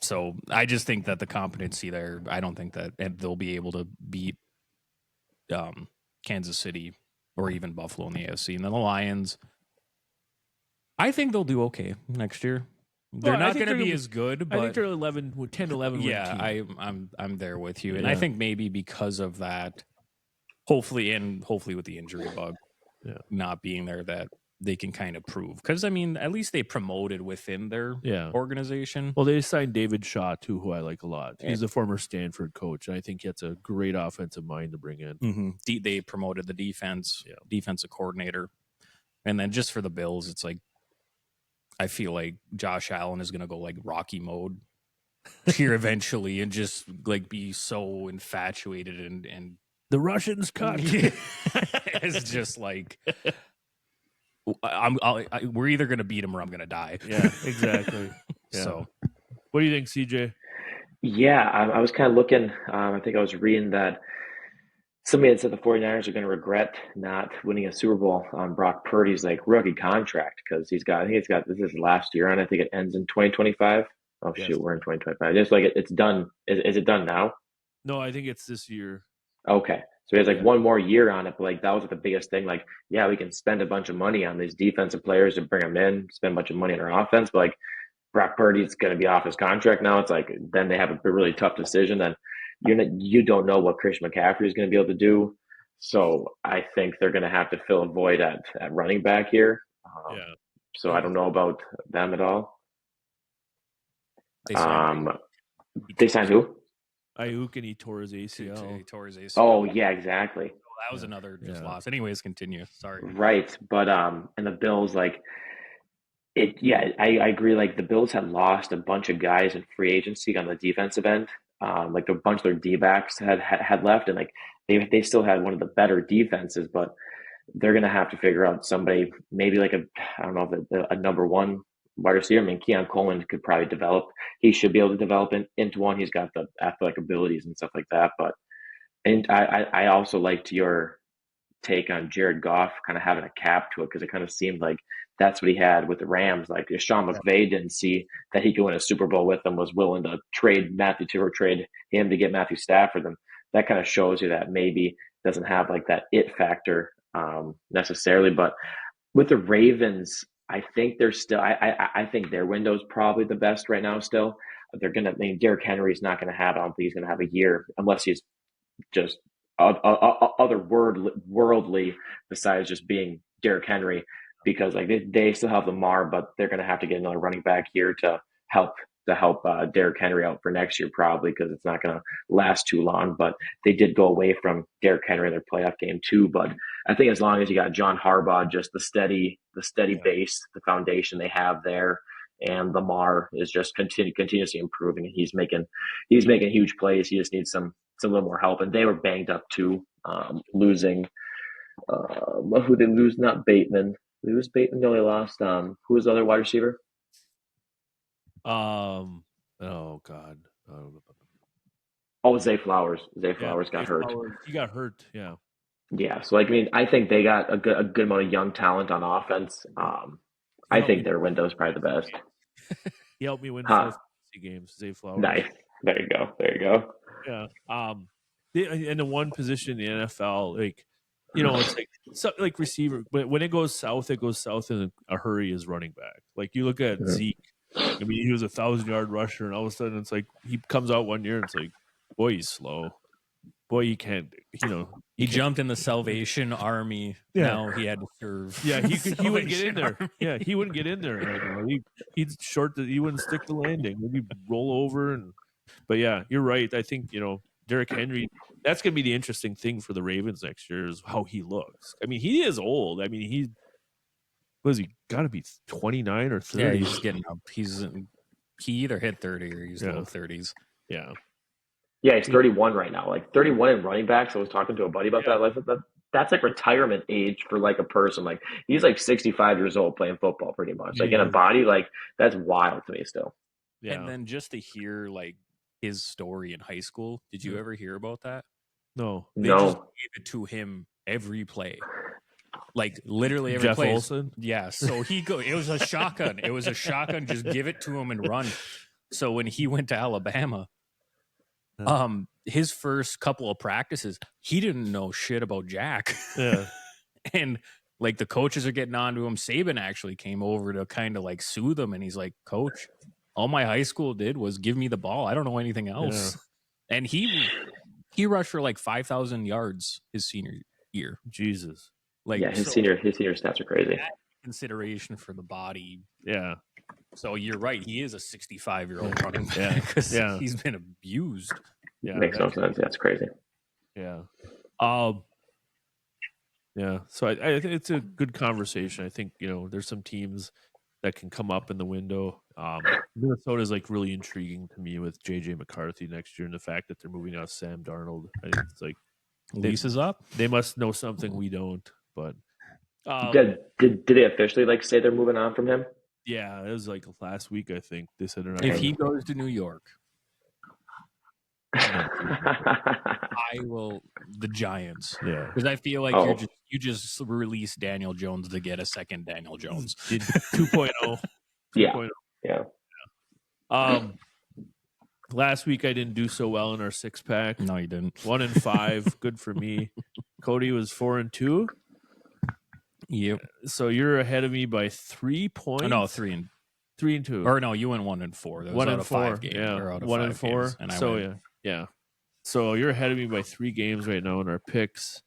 So I just think that the competency there, I don't think that they'll be able to beat Kansas City or even Buffalo in the AFC. And then the Lions, I think they'll do okay next year. They're not going to be as good, but I think they're 10-11. Yeah, I'm there with you. And I think maybe because of that, hopefully with the injury bug not being there, that they can kind of prove. Because, at least they promoted within their organization. Well, they signed David Shaw, too, who I like a lot. He's a former Stanford coach, and I think he has a great offensive mind to bring in. Mm-hmm. They promoted the defensive coordinator. And then just for the Bills, it's like, I feel like Josh Allen is going to go like Rocky mode here eventually and just like be so infatuated and The Russians cut. It's just like we're either gonna beat him or I'm gonna die. Yeah, exactly. Yeah. So, what do you think, CJ? Yeah, I was kind of looking. I think I was reading that somebody had said the 49ers are going to regret not winning a Super Bowl on Brock Purdy's like rookie contract because I think this is his last year, and I think it ends in 2025. Oh Yes. shoot, we're in 2025. Just like it's done. Is it done now? No, I think it's this year. Okay. So he has like one more year on it, but like that was like the biggest thing. Like, yeah, we can spend a bunch of money on these defensive players and bring them in, spend a bunch of money on our offense, but like Brock Purdy's going to be off his contract now. It's like then they have a really tough decision. Then you don't know what Christian McCaffrey is going to be able to do. So I think they're going to have to fill a void at running back here. Yeah. So I don't know about them at all. they signed They signed who? Ayuk, and he tore his ACL. He tore his ACL. Oh yeah, exactly. That was another loss. Anyways, continue. Sorry. Right, but and the Bills like it. Yeah, I agree. Like the Bills had lost a bunch of guys in free agency on the defensive end. Like a bunch of their D backs had left, and like they still had one of the better defenses, but they're gonna have to figure out somebody, maybe like I don't know, a number one wide receiver. I mean, Keon Coleman could probably develop. He should be able to develop into one. He's got the athletic abilities and stuff like that. But and I also liked your take on Jared Goff kind of having a cap to it because it kind of seemed like that's what he had with the Rams. Like if Sean McVay didn't see that he could win a Super Bowl with them, was willing to trade him to get Matthew Stafford, then that kind of shows you that maybe doesn't have like that it factor necessarily. But with the Ravens, I think they're still. I think their window is probably the best right now. Still, they're gonna. I mean, Derrick Henry's not gonna have. I don't think he's gonna have a year unless he's just otherworldly besides just being Derrick Henry, because like they still have Lamar, but they're going to have to get another running back here to help Derrick Henry out for next year probably, because it's not going to last too long. But they did go away from Derrick Henry in their playoff game too. But I think as long as you got John Harbaugh, just the steady base, the foundation they have there, and Lamar is just continuously improving, and he's making huge plays. He just needs some little more help, and they were banged up too, losing. Who did lose? Not Bateman. They lose Bateman. No, they lost. Who was the other wide receiver? Oh God. Zay Flowers. Zay Flowers got hurt. He got hurt. Yeah. Yeah. So like, I mean, I think they got a good amount of young talent on offense. I think their window is probably the best. He helped me win 4 fantasy games. Zay Flowers. Nice. There you go. Yeah. In the one position in the NFL, like, you know, it's like receiver. But when it goes south in a hurry as running back. Like you look at Zeke. I mean, he was 1,000-yard rusher, and all of a sudden it's like he comes out one year and it's like, boy, he's slow. Boy, he can't. You know, he jumped in the Salvation Army. Yeah. Now he had to serve. Yeah, he wouldn't get in there. Army. Yeah, he wouldn't get in there right now. He'd short. He wouldn't stick the landing. Maybe roll over and. But yeah, you're right. I think, you know, Derrick Henry, that's going to be the interesting thing for the Ravens next year is how he looks. I mean, he is old. I mean, he got to be 29 or 30. Yeah, he's getting up. He either hit 30 or he's low 30s. Yeah. Yeah, he's 31 right now. Like 31 in running backs. I was talking to a buddy about that. Like that's like retirement age for like a person. Like he's like 65 years old playing football pretty much. Like in a body, like that's wild to me still. Yeah. And then just to hear like his story in high school. Did you ever hear about that? No. They just gave it to him every play. Like literally every play. Jeff Olson? Yeah. So it was a shotgun. It was a shotgun. Just give it to him and run. So when he went to Alabama, his first couple of practices, he didn't know shit about Jack. Yeah. And like the coaches are getting on to him. Saban actually came over to kind of like soothe him. And he's like, Coach, all my high school did was give me the ball. I don't know anything else. Yeah. And he rushed for like 5,000 yards his senior year. Jesus. Like his senior stats are crazy. Consideration for the body. Yeah. So you're right. He is a 65-year-old running back because he's been abused. Yeah, makes no sense. That's crazy. Yeah. Yeah. So I think it's a good conversation. I think, you know, there's some teams that can come up in the window. Minnesota is like really intriguing to me with JJ McCarthy next year, and the fact that they're moving out Sam Darnold. I think it's like Lease is up. They must know something we don't. But Did they officially like say they're moving on from him? yeah, it was like last week. I think they said they're not. If gonna- he goes to New York, I will the Giants. Yeah. Because I feel like Oh. you just release Daniel Jones to get a second Daniel Jones. Did 2.0. Yeah. 2.0. Yeah. Last week I didn't do so well in our 6-pack. No, you didn't. 1-5, good for me. Cody was 4-2. Yep. So you're ahead of me by 3 points. Oh, no, 3-2. 3-2. Or no, you went 1-4. That was 1 out and of 4. 5 games. Yeah, Or out of 1 5 and 4. games, and I So went. yeah. So you're ahead of me by 3 games right now in our picks.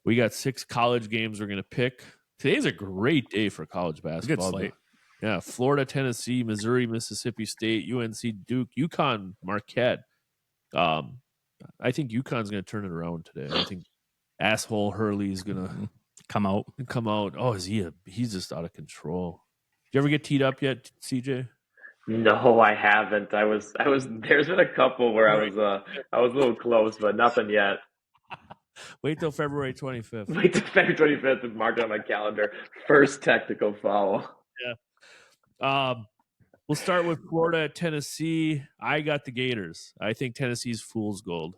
We got 6 college games we're gonna pick. Today's a great day for college basketball. Good slate. Yeah, Florida, Tennessee, Missouri, Mississippi State, UNC, Duke, UConn, Marquette. I think UConn's gonna turn it around today. I think asshole Hurley's gonna come out. Oh, he's just out of control. Did you ever get teed up yet, CJ? No, I haven't. I was. There's been a couple where I was a little close, but nothing yet. Wait till February 25th. Wait till February 25th and mark it on my calendar. First technical foul. Yeah. We'll start with Florida at Tennessee. I got the Gators. I think Tennessee's fool's gold.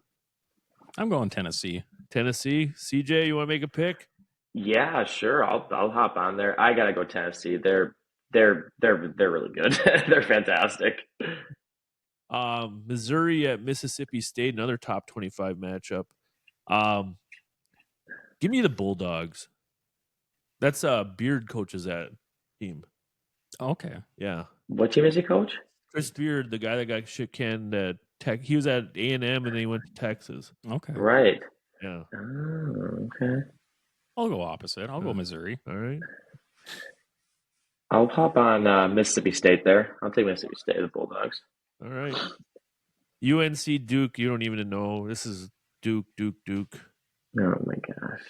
I'm going Tennessee. Tennessee. CJ, you want to make a pick? Yeah, sure. I'll hop on there. I gotta go Tennessee. They're really good. They're fantastic. Missouri at Mississippi State, another top 25 matchup. Give me the Bulldogs. That's Beard coaches that team. Okay. Yeah. What team is he coach? Chris Beard, the guy that got shit canned at Tech. He was at A&M and then he went to Texas. Okay. Right. Yeah. Oh, okay. I'll go opposite. I'll go Missouri. All right. I'll hop on Mississippi State there. I'll take Mississippi State, the Bulldogs. All right. UNC Duke, you don't even know. This is Duke. Oh my gosh.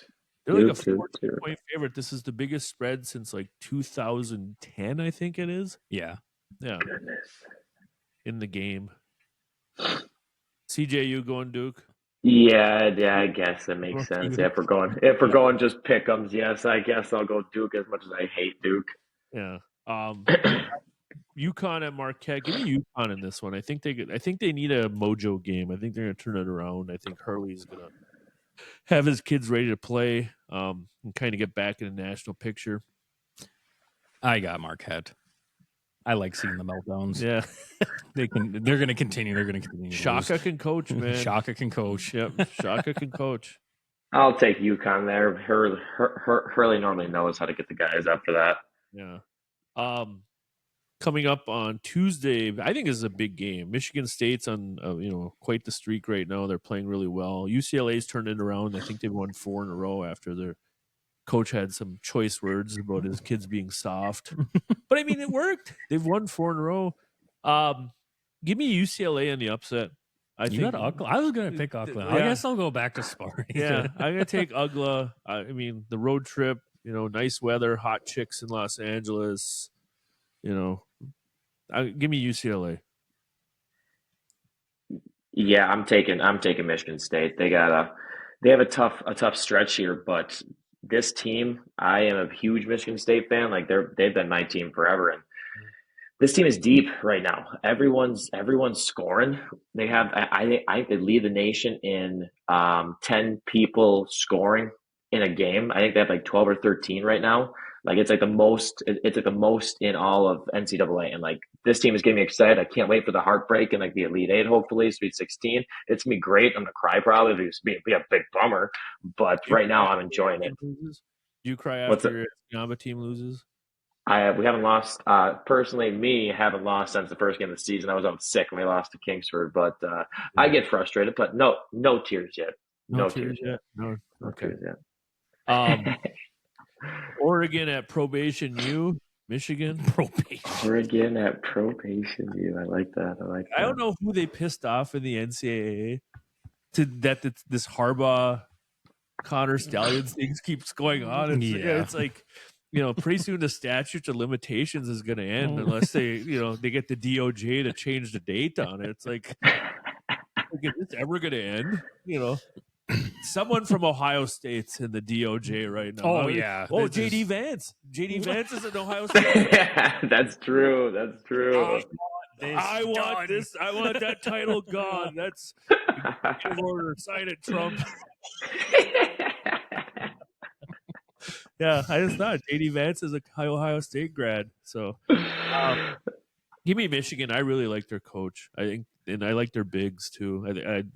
They're Duke, like a 14-point favorite. This is the biggest spread since like 2010, I think it is. Yeah. Yeah. Goodness. In the game. CJ, you going Duke? Yeah, I guess that makes sense. Yeah, if we're going just pick'ems, yes, I guess I'll go Duke as much as I hate Duke. Yeah. UConn at Marquette. Give me UConn in this one. I think they need a mojo game. I think they're gonna turn it around. I think Hurley's gonna have his kids ready to play, and kind of get back in the national picture. I got Marquette. I like seeing the meltdowns. Yeah. They're going to continue. They're going to continue. Shaka can coach, man. Shaka can coach. Yep. Shaka can coach. I'll take UConn there. Hurley normally knows how to get the guys up for that. Yeah. Coming up on Tuesday, I think this is a big game. Michigan State's on quite the streak right now. They're playing really well. UCLA's turned it around. I think they've won 4 in a row after their coach had some choice words about his kids being soft. But I mean, it worked. They've won 4 in a row. Give me UCLA on the upset. I was going to pick Oakland. Yeah. I guess I'll go back to Sparty. Yeah, I'm going to take UGLA. I mean, the road trip, nice weather, hot chicks in Los Angeles. Give me UCLA. Yeah, I'm taking Michigan State. They have a tough stretch here, but this team, I am a huge Michigan State fan. Like they've been my team forever, and this team is deep right now. Everyone's scoring. They have I think they lead the nation in 10 people scoring in a game. I think they have like 12 or 13 right now. Like it's like the most in all of NCAA, and like this team is getting me excited. I can't wait for the heartbreak and like the Elite Eight, hopefully Sweet 16. It's gonna be great. I'm gonna cry probably. It's gonna be a big bummer, but right now I'm enjoying it. Do you cry after your Escanaba team loses? We haven't lost. Personally, me haven't lost since the first game of the season. I was out sick when we lost to Kingsford, but I get frustrated. But no tears yet. No tears yet. No tears yet. Oregon at Probation U, Michigan. Oregon at Probation U. I like that. I don't know who they pissed off in the NCAA this Harbaugh Connor Stallions things keeps going on. It's like, pretty soon the statute of limitations is going to end unless they get the DOJ to change the date on it. It's like, is this ever going to end? Someone from Ohio State's in the DOJ right now. Oh, yeah. Oh, This JD is- Vance. JD Vance is in Ohio State. That's true. That's true. I want this. I want that title gone. That's executive order. Sign it, Trump. Yeah, I just thought JD Vance is a Ohio State grad. So give me Michigan. I really like their coach. I think, and I like their bigs too.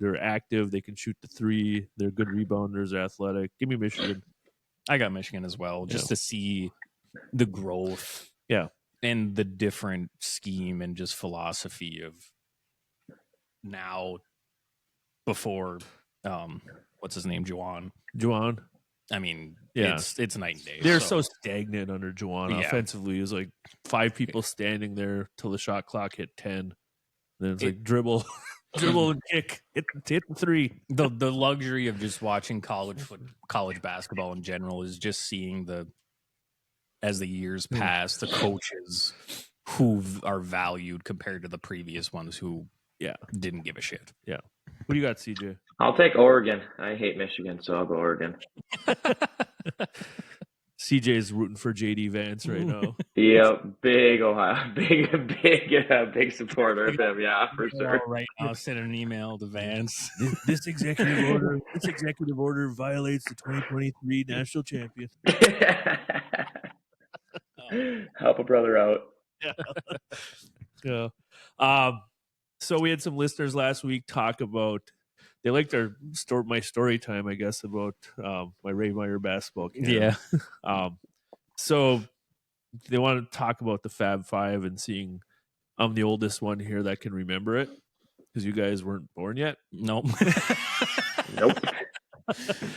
They're active. They can shoot the three. They're good rebounders. Athletic. Give me Michigan. I got Michigan as well, just to see the growth. Yeah. And the different scheme and just philosophy of now before what's his name, Juwan. I mean, yeah, it's night and day. They're so stagnant under Juwan. Yeah. Offensively, it was like 5 people standing there till the shot clock hit 10. Then it's like dribble and kick, hit the three. The luxury of just watching college basketball in general is just seeing as the years pass, the coaches who are valued compared to the previous ones who didn't give a shit. Yeah. What do you got, CJ? I'll take Oregon. I hate Michigan, so I'll go Oregon. CJ's rooting for JD Vance right now. Yep, big Ohio, big supporter of him. Yeah, for sure. Right now, send an email to Vance. This executive order violates the 2023 national champion. Help a brother out. Yeah. So we had some listeners last week talk about, they liked my story time, I guess, about my Ray Meyer basketball camp. Yeah. So they want to talk about the Fab Five and seeing I'm the oldest one here that can remember it because you guys weren't born yet. Nope. Nope.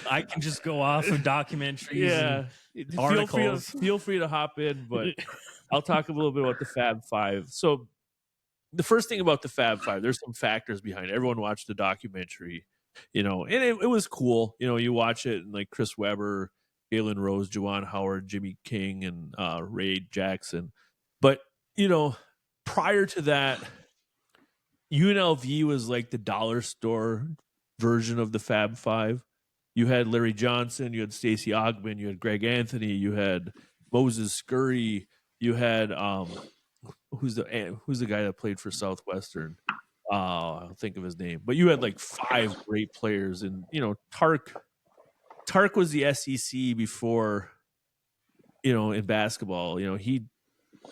I can just go off of documentaries. Yeah. And articles. Feel free to hop in, but I'll talk a little bit about the Fab Five. So the first thing about the Fab Five, there's some factors behind it. Everyone watched the documentary, and it was cool. You watch it and like Chris Webber, Galen Rose, Juwan Howard, Jimmy King, and Ray Jackson. But, prior to that, UNLV was like the dollar store version of the Fab Five. You had Larry Johnson, you had Stacey Ogman, you had Greg Anthony, you had Moses Scurry, you had who's the guy that played for Southwestern? I'll think of his name. But you had like 5 great players, and Tark was the SEC before, in basketball. He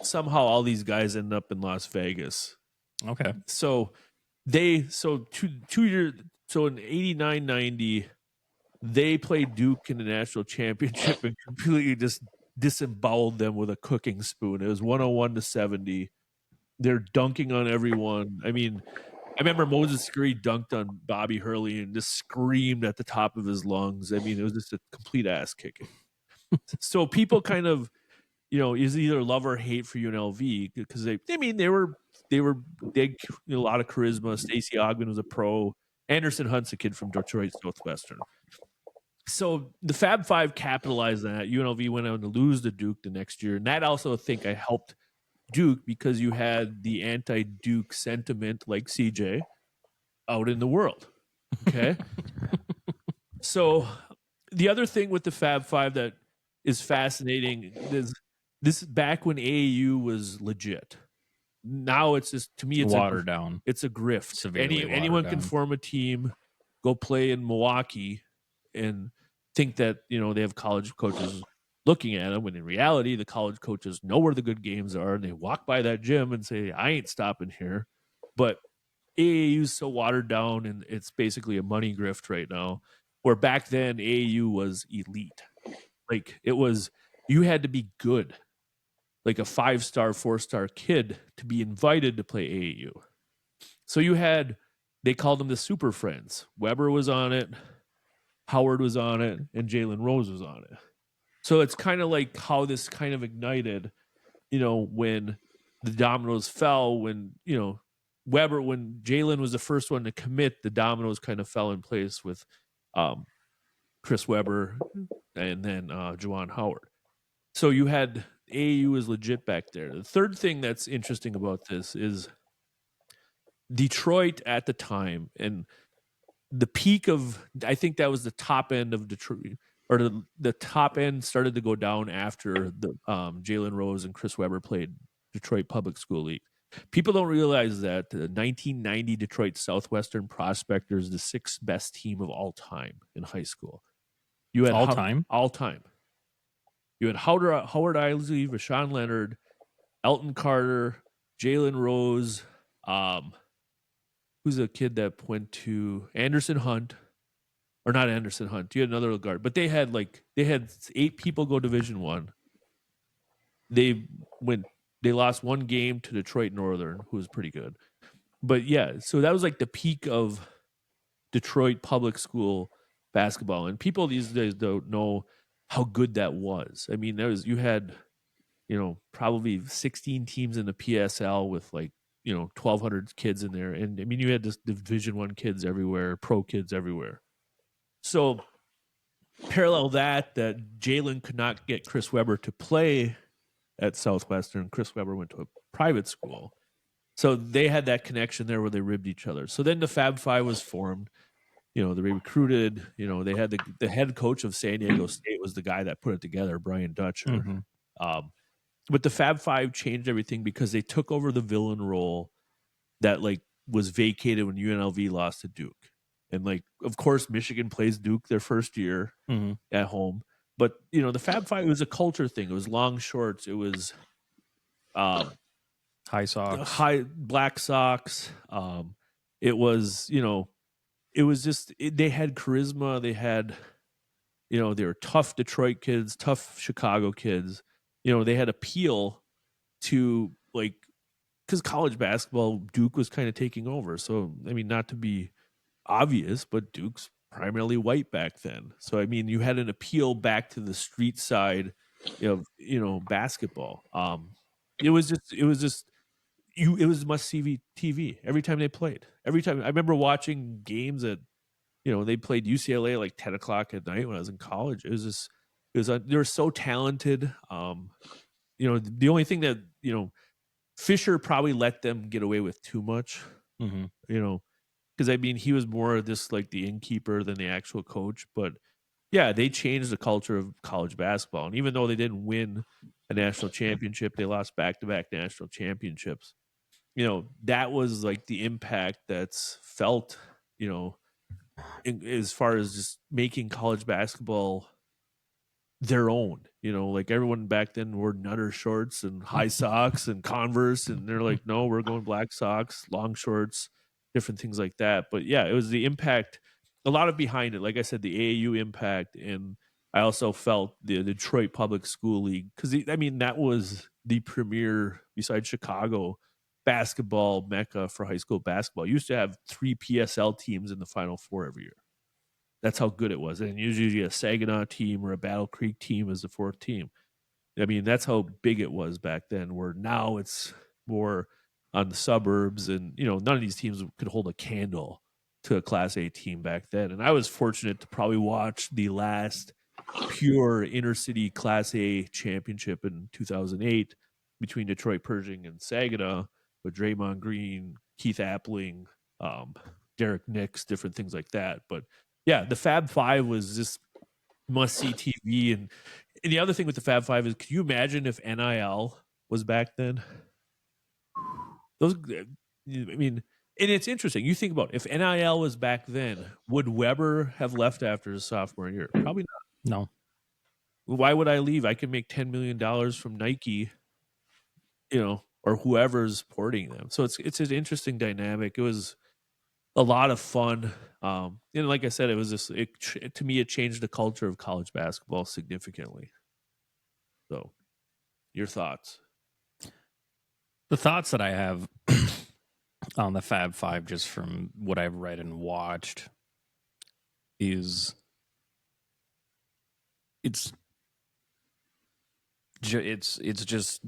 somehow all these guys end up in Las Vegas. Okay. So two years, so in 89-90, they played Duke in the national championship and completely just disemboweled them with a cooking spoon. It was 101-70. They're dunking on everyone. I mean, I remember Moses Scurry dunked on Bobby Hurley and just screamed at the top of his lungs. I mean, it was just a complete ass kicking. So people kind of, is either love or hate for UNLV because they were big, a lot of charisma. Stacey Ogman was a pro. Anderson Hunt's a kid from Detroit Southwestern. So the Fab Five capitalized on that. UNLV went on to lose to Duke the next year. And that also, I think, I helped Duke because you had the anti-Duke sentiment like CJ out in the world. Okay? So the other thing with the Fab Five that is fascinating is this back when AAU was legit. Now it's just, to me, it's watered down. It's a grift. Severely anyone watered can down. form a team, go play in Milwaukee, and think that they have college coaches looking at them, when in reality the college coaches know where the good games are, and they walk by that gym and say, I ain't stopping here. But AAU is so watered down, and it's basically a money grift right now, where back then AAU was elite. Like, it was, you had to be good, like a 5-star 4-star kid to be invited to play AAU. So they called them the Super Friends. Weber was on it, Howard was on it, and Jalen Rose was on it. So it's kind of like how this kind of ignited, when the dominoes fell, when Jalen was the first one to commit, the dominoes kind of fell in place with Chris Webber and then Juwan Howard. So you had AAU was legit back there. The third thing that's interesting about this is Detroit at the time, and the peak of, I think that was the top end of Detroit, or the top end started to go down after the Jalen Rose and Chris Webber played Detroit Public School League. People don't realize that the 1990 Detroit Southwestern Prospectors, the sixth best team of all time in high school. You had All time? All time. You had Howard Isley, Rashawn Leonard, Elton Carter, Jalen Rose, who's a kid that went to Anderson Hunt, or not Anderson Hunt. You had another guard, but they had 8 people go Division One. They lost one game to Detroit Northern, who was pretty good. But yeah, so that was like the peak of Detroit public school basketball, and people these days don't know how good that was. I mean, you had probably 16 teams in the PSL with 1,200 kids in there, and I mean you had this Division One kids everywhere, pro kids everywhere. So parallel that Jalen could not get Chris Webber to play at Southwestern. Chris Webber went to a private school, so they had that connection there where they ribbed each other. So then the Fab Five was formed. They recruited. They had the head coach of San Diego State was the guy that put it together, Brian Dutcher. But the Fab Five changed everything because they took over the villain role that was vacated when UNLV lost to Duke. And of course, Michigan plays Duke their first year at home. But the Fab Five was a culture thing. It was long shorts. It was high socks, black socks. It was it was just they had charisma. They had they were tough Detroit kids, tough Chicago kids. They had appeal to because college basketball, Duke was kind of taking over. So, I mean, not to be obvious, but Duke's primarily white back then. So, I mean, you had an appeal back to the street side of, basketball. It was must see TV every time they played. Every time I remember watching games at, they played UCLA at 10 o'clock at night when I was in college. They were so talented. The only thing that, Fisher probably let them get away with too much, because I mean, he was more just like the innkeeper than the actual coach. But yeah, they changed the culture of college basketball. And even though they didn't win a national championship, they lost back-to-back national championships. That was the impact that's felt, as far as just making college basketball their own. Everyone back then wore Nutter shorts and high socks and Converse, and they're like, no, we're going black socks, long shorts, different things like that. But yeah, it was the impact, a lot of behind it. Like I said, the AAU impact, and I also felt the Detroit Public School League, because I mean that was the premier, besides Chicago, basketball mecca for high school basketball. You used to have 3 PSL teams in the Final Four every year. That's how good it was. And usually a Saginaw team or a Battle Creek team as the 4th team. I mean, that's how big it was back then, where now it's more on the suburbs, and, none of these teams could hold a candle to a Class A team back then. And I was fortunate to probably watch the last pure intercity Class A championship in 2008 between Detroit Pershing and Saginaw with Draymond Green, Keith Appling, Derek Nix, different things like that. But yeah, the Fab Five was just must-see TV. And the other thing with the Fab Five is, can you imagine if NIL was back then? I mean, and it's interesting. You think about it, if NIL was back then, would Weber have left after his sophomore year? Probably not. No. Why would I leave? I can make $10 million from Nike, or whoever's supporting them. So it's an interesting dynamic. It was a lot of fun. And like I said, it was just to me, it changed the culture of college basketball significantly. So, your thoughts? The thoughts that I have on the Fab Five, just from what I've read and watched, is it's just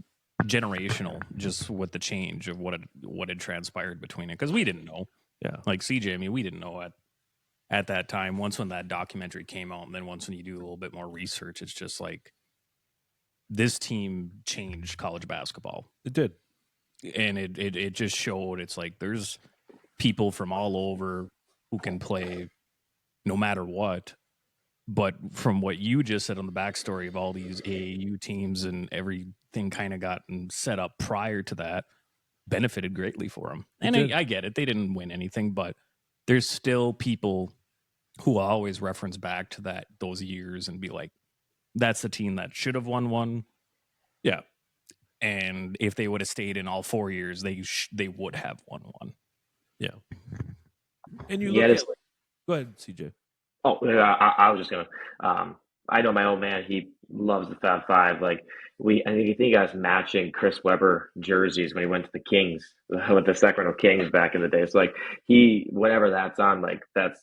generational, just with the change of what had transpired between it, because we didn't know. Yeah, like CJ, I mean, we didn't know at that time. Once when that documentary came out, and then once when you do a little bit more research, it's just like this team changed college basketball. It did, and it just showed. It's like there's people from all over who can play no matter what. But from what you just said on the backstory of all these AAU teams and everything kind of gotten set up prior to that, benefited greatly for them. And I get it. They didn't win anything, but there's still people who always reference back to those years and be like, that's the team that should have won one. Yeah. And if they would have stayed in all 4 years, they would have won one. Yeah. And you look at go ahead, CJ. Oh, I was just gonna. I know my old man. He loves the Fab Five. Like I think he got us matching Chris Webber jerseys when he went to the Kings with the Sacramento Kings back in the day. So like whenever that's on, like that's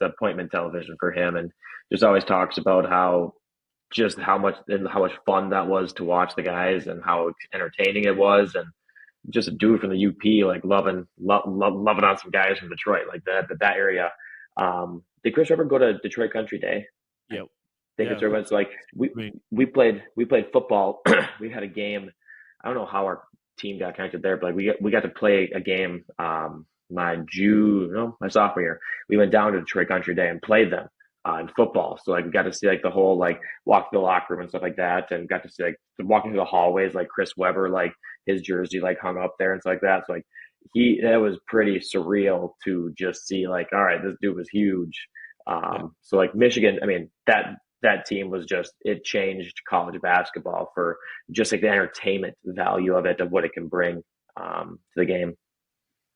appointment television for him, and just always talks about how much fun that was to watch the guys and how entertaining it was, and just a dude from the UP, like loving on some guys from Detroit, like that area. Did Chris ever go to Detroit Country Day? Yep. I think it's everyone's so like we played football. We had a game. I don't know how our team got connected there, but like we got to play a game my sophomore year. We went down to Detroit Country Day and played them in football. So like we got to see like the whole like walk to the locker room and stuff like that, and got to see like walking through the hallways, like Chris Webber, like his jersey like hung up there and stuff like that. So like that was pretty surreal to just see like, all right, this dude was huge. So like Michigan, I mean, that team was just, it changed college basketball for just like the entertainment value of it, of what it can bring to the game.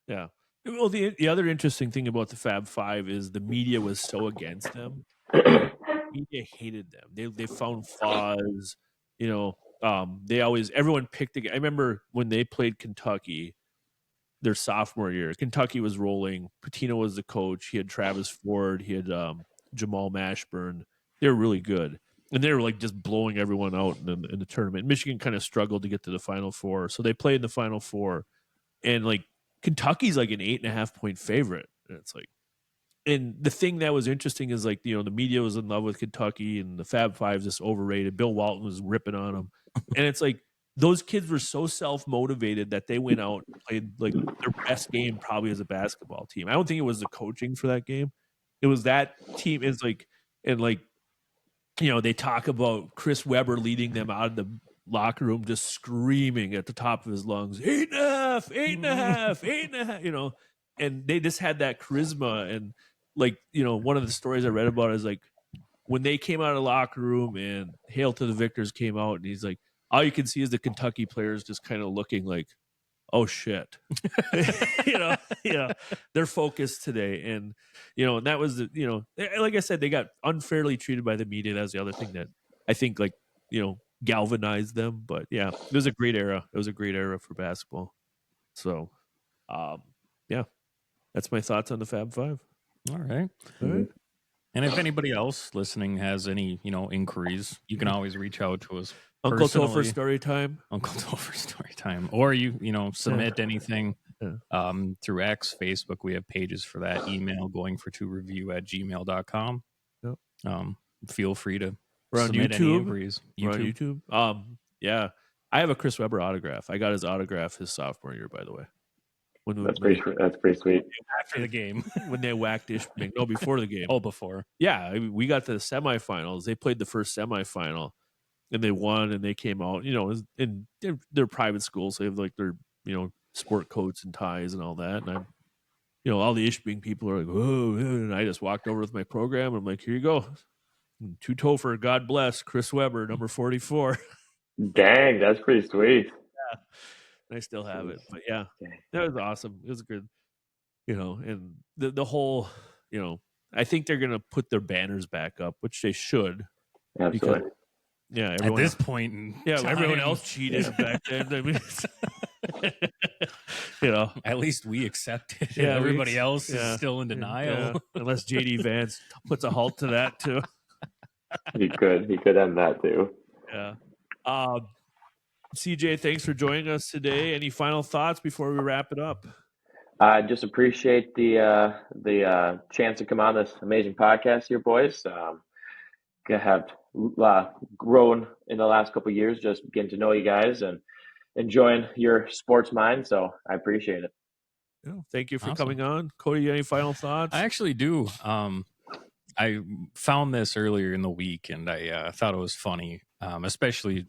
Yeah. Well, the other interesting thing about the Fab Five is the media was so against them. The media hated them. They found flaws, everyone picked I remember when they played Kentucky their sophomore year. Kentucky was rolling. Pitino was the coach. He had Travis Ford. He had Jamal Mashburn. They were really good. And they were like just blowing everyone out in the tournament. Michigan kind of struggled to get to the Final Four. So they played in the Final Four. And like Kentucky's like an 8.5 point favorite. And it's like, and the thing that was interesting is like, the media was in love with Kentucky and the Fab Five's just overrated. Bill Walton was ripping on them. And it's like, those kids were so self-motivated that they went out and played like their best game probably as a basketball team. I don't think it was the coaching for that game. It was that team is like, and like, they talk about Chris Webber leading them out of the locker room, just screaming at the top of his lungs, 8.5, 8.5, 8.5, and they just had that charisma. And like, one of the stories I read about is like when they came out of the locker room and Hail to the Victors came out, and he's like, all you can see is the Kentucky players just kind of looking like, oh shit, they're focused today. And, and that was like I said, they got unfairly treated by the media. That was the other thing that I think like, galvanized them. But yeah, it was a great era. It was a great era for basketball. So, yeah, that's my thoughts on the Fab Five. All right. And if anybody else listening has any, inquiries, you can always reach out to us. Uncle Topher story time. Uncle Topher story time. Or you submit anything through X, Facebook. We have pages for that. Email goingfor2review@gmail.com. Yep. Feel free to submit any inquiries. We're on YouTube. Yeah. I have a Chris Webber autograph. I got his autograph his sophomore year, by the way. That's pretty sweet. After the game. When they whacked Ishpeming. No, before the game. Oh, before. Yeah. We got to the semifinals. They played the first semifinal. And they won, and they came out, and they're private schools. So they have like their, sport coats and ties and all that. And I'm, all the Ishpeming people are like, whoa. And I just walked over with my program. And I'm like, here you go. To Topher, God bless, Chris Webber, number 44. Dang, that's pretty sweet. Yeah. And I still have it. But yeah, that was awesome. It was good, and the whole, I think they're going to put their banners back up, which they should. Absolutely. Because, yeah, at this point, everyone else cheated back then. I mean, at least we accept it. Yeah, everybody else is still in denial. Yeah. Unless JD Vance puts a halt to that too. He could end that too. Yeah. CJ, thanks for joining us today. Any final thoughts before we wrap it up? I just appreciate the chance to come on this amazing podcast here, boys. Have grown in the last couple of years, just getting to know you guys and enjoying your sports mind. So I appreciate it. Thank you for Awesome. coming on. Cody, any final thoughts? I actually do. I found this earlier in the week, and I thought it was funny, especially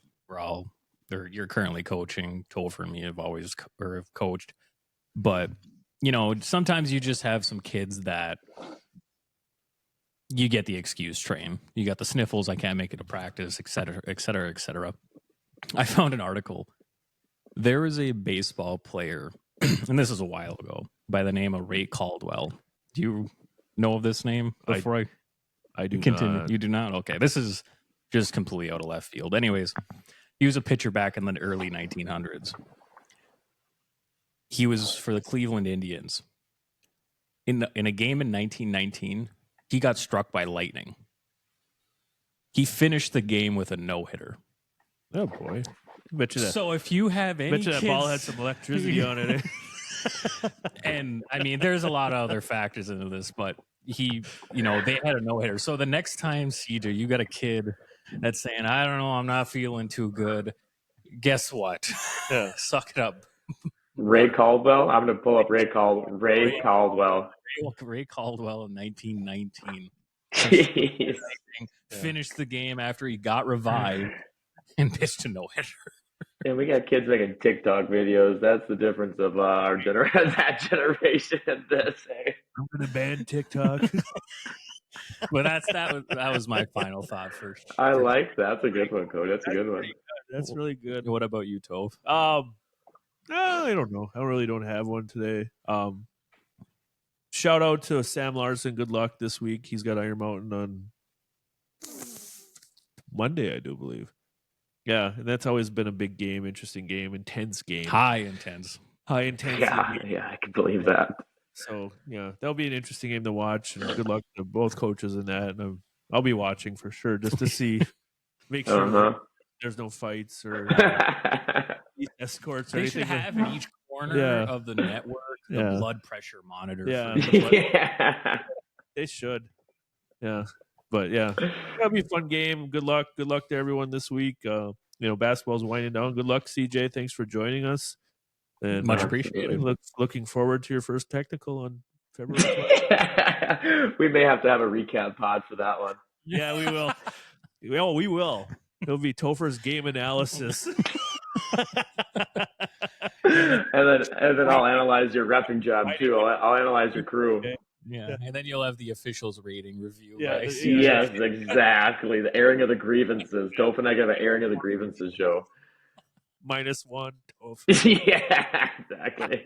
you're currently coaching. Topher and me have always have coached, but sometimes you just have some kids that you get the excuse train. You got the sniffles. I can't make it to practice, et cetera, et cetera, et cetera. I found an article. There was a baseball player, and this is a while ago, by the name of Ray Caldwell. Do you know of this name before I do continue? not. You do not? Okay. This is just completely out of left field. Anyways, he was a pitcher back in the early 1900s. He was for the Cleveland Indians. In a game in 1919, he got struck by lightning. He finished the game with a no-hitter. Oh, boy. Bet you that. So if you have any Bet you that kids, ball had some electricity on it. And I mean, there's a lot of other factors into this, but they had a no-hitter. So the next time, CJ, you got a kid that's saying, I don't know, I'm not feeling too good. Guess what? Yeah. Suck it up. Ray Caldwell. I'm going to pull up Ray Caldwell. Ray Caldwell in 1919. Jeez. Finished the game after he got revived and pitched a no-hitter. And we got kids making TikTok videos. That's the difference of that generation and this. Hey? I'm going to ban TikTok. But that was my final thought first. I like that. That's a good one, Cody. That's a good one. That's really good. What about you, Tove? I don't know. I really don't have one today. Shout out to Sam Larson. Good luck this week. He's got Iron Mountain on Monday, I do believe. Yeah, and that's always been a big game, interesting game, intense game. High intense. Yeah, I can believe that. So, yeah, that'll be an interesting game to watch. And good luck to both coaches in that. And I'll be watching for sure just to see, make sure there's no fights or escorts or they anything. Should have in each corner of the network the blood pressure monitor. Yeah. They should. Yeah. But yeah, that'll be a fun game. Good luck. Good luck to everyone this week. Basketball's winding down. Good luck, CJ. Thanks for joining us. And much appreciated. Looking forward to your first technical on February 12th. We may have to have a recap pod for that one. Yeah, we will. We will. It'll be Topher's game analysis. and then I'll analyze your repping job too. I'll analyze your crew. Okay. Yeah, and then you'll have the officials rating review. Yeah, yes, exactly. The airing of the grievances. Toph and I got an airing of the grievances show. -1, Toph. Yeah, exactly.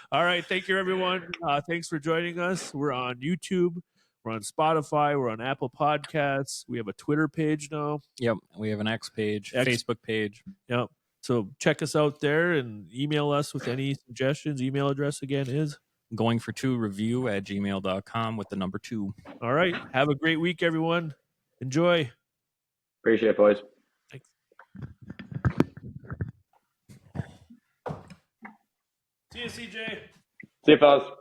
All right, thank you, everyone. Thanks for joining us. We're on YouTube. We're on Spotify. We're on Apple Podcasts. We have a Twitter page now. Yep, we have an X page, Facebook page. Yep. So check us out there and email us with any suggestions. Email address again is goingfor2review@gmail.com with the number 2. All right. Have a great week, everyone. Enjoy. Appreciate it, boys. Thanks. See you, CJ. See you, fellas.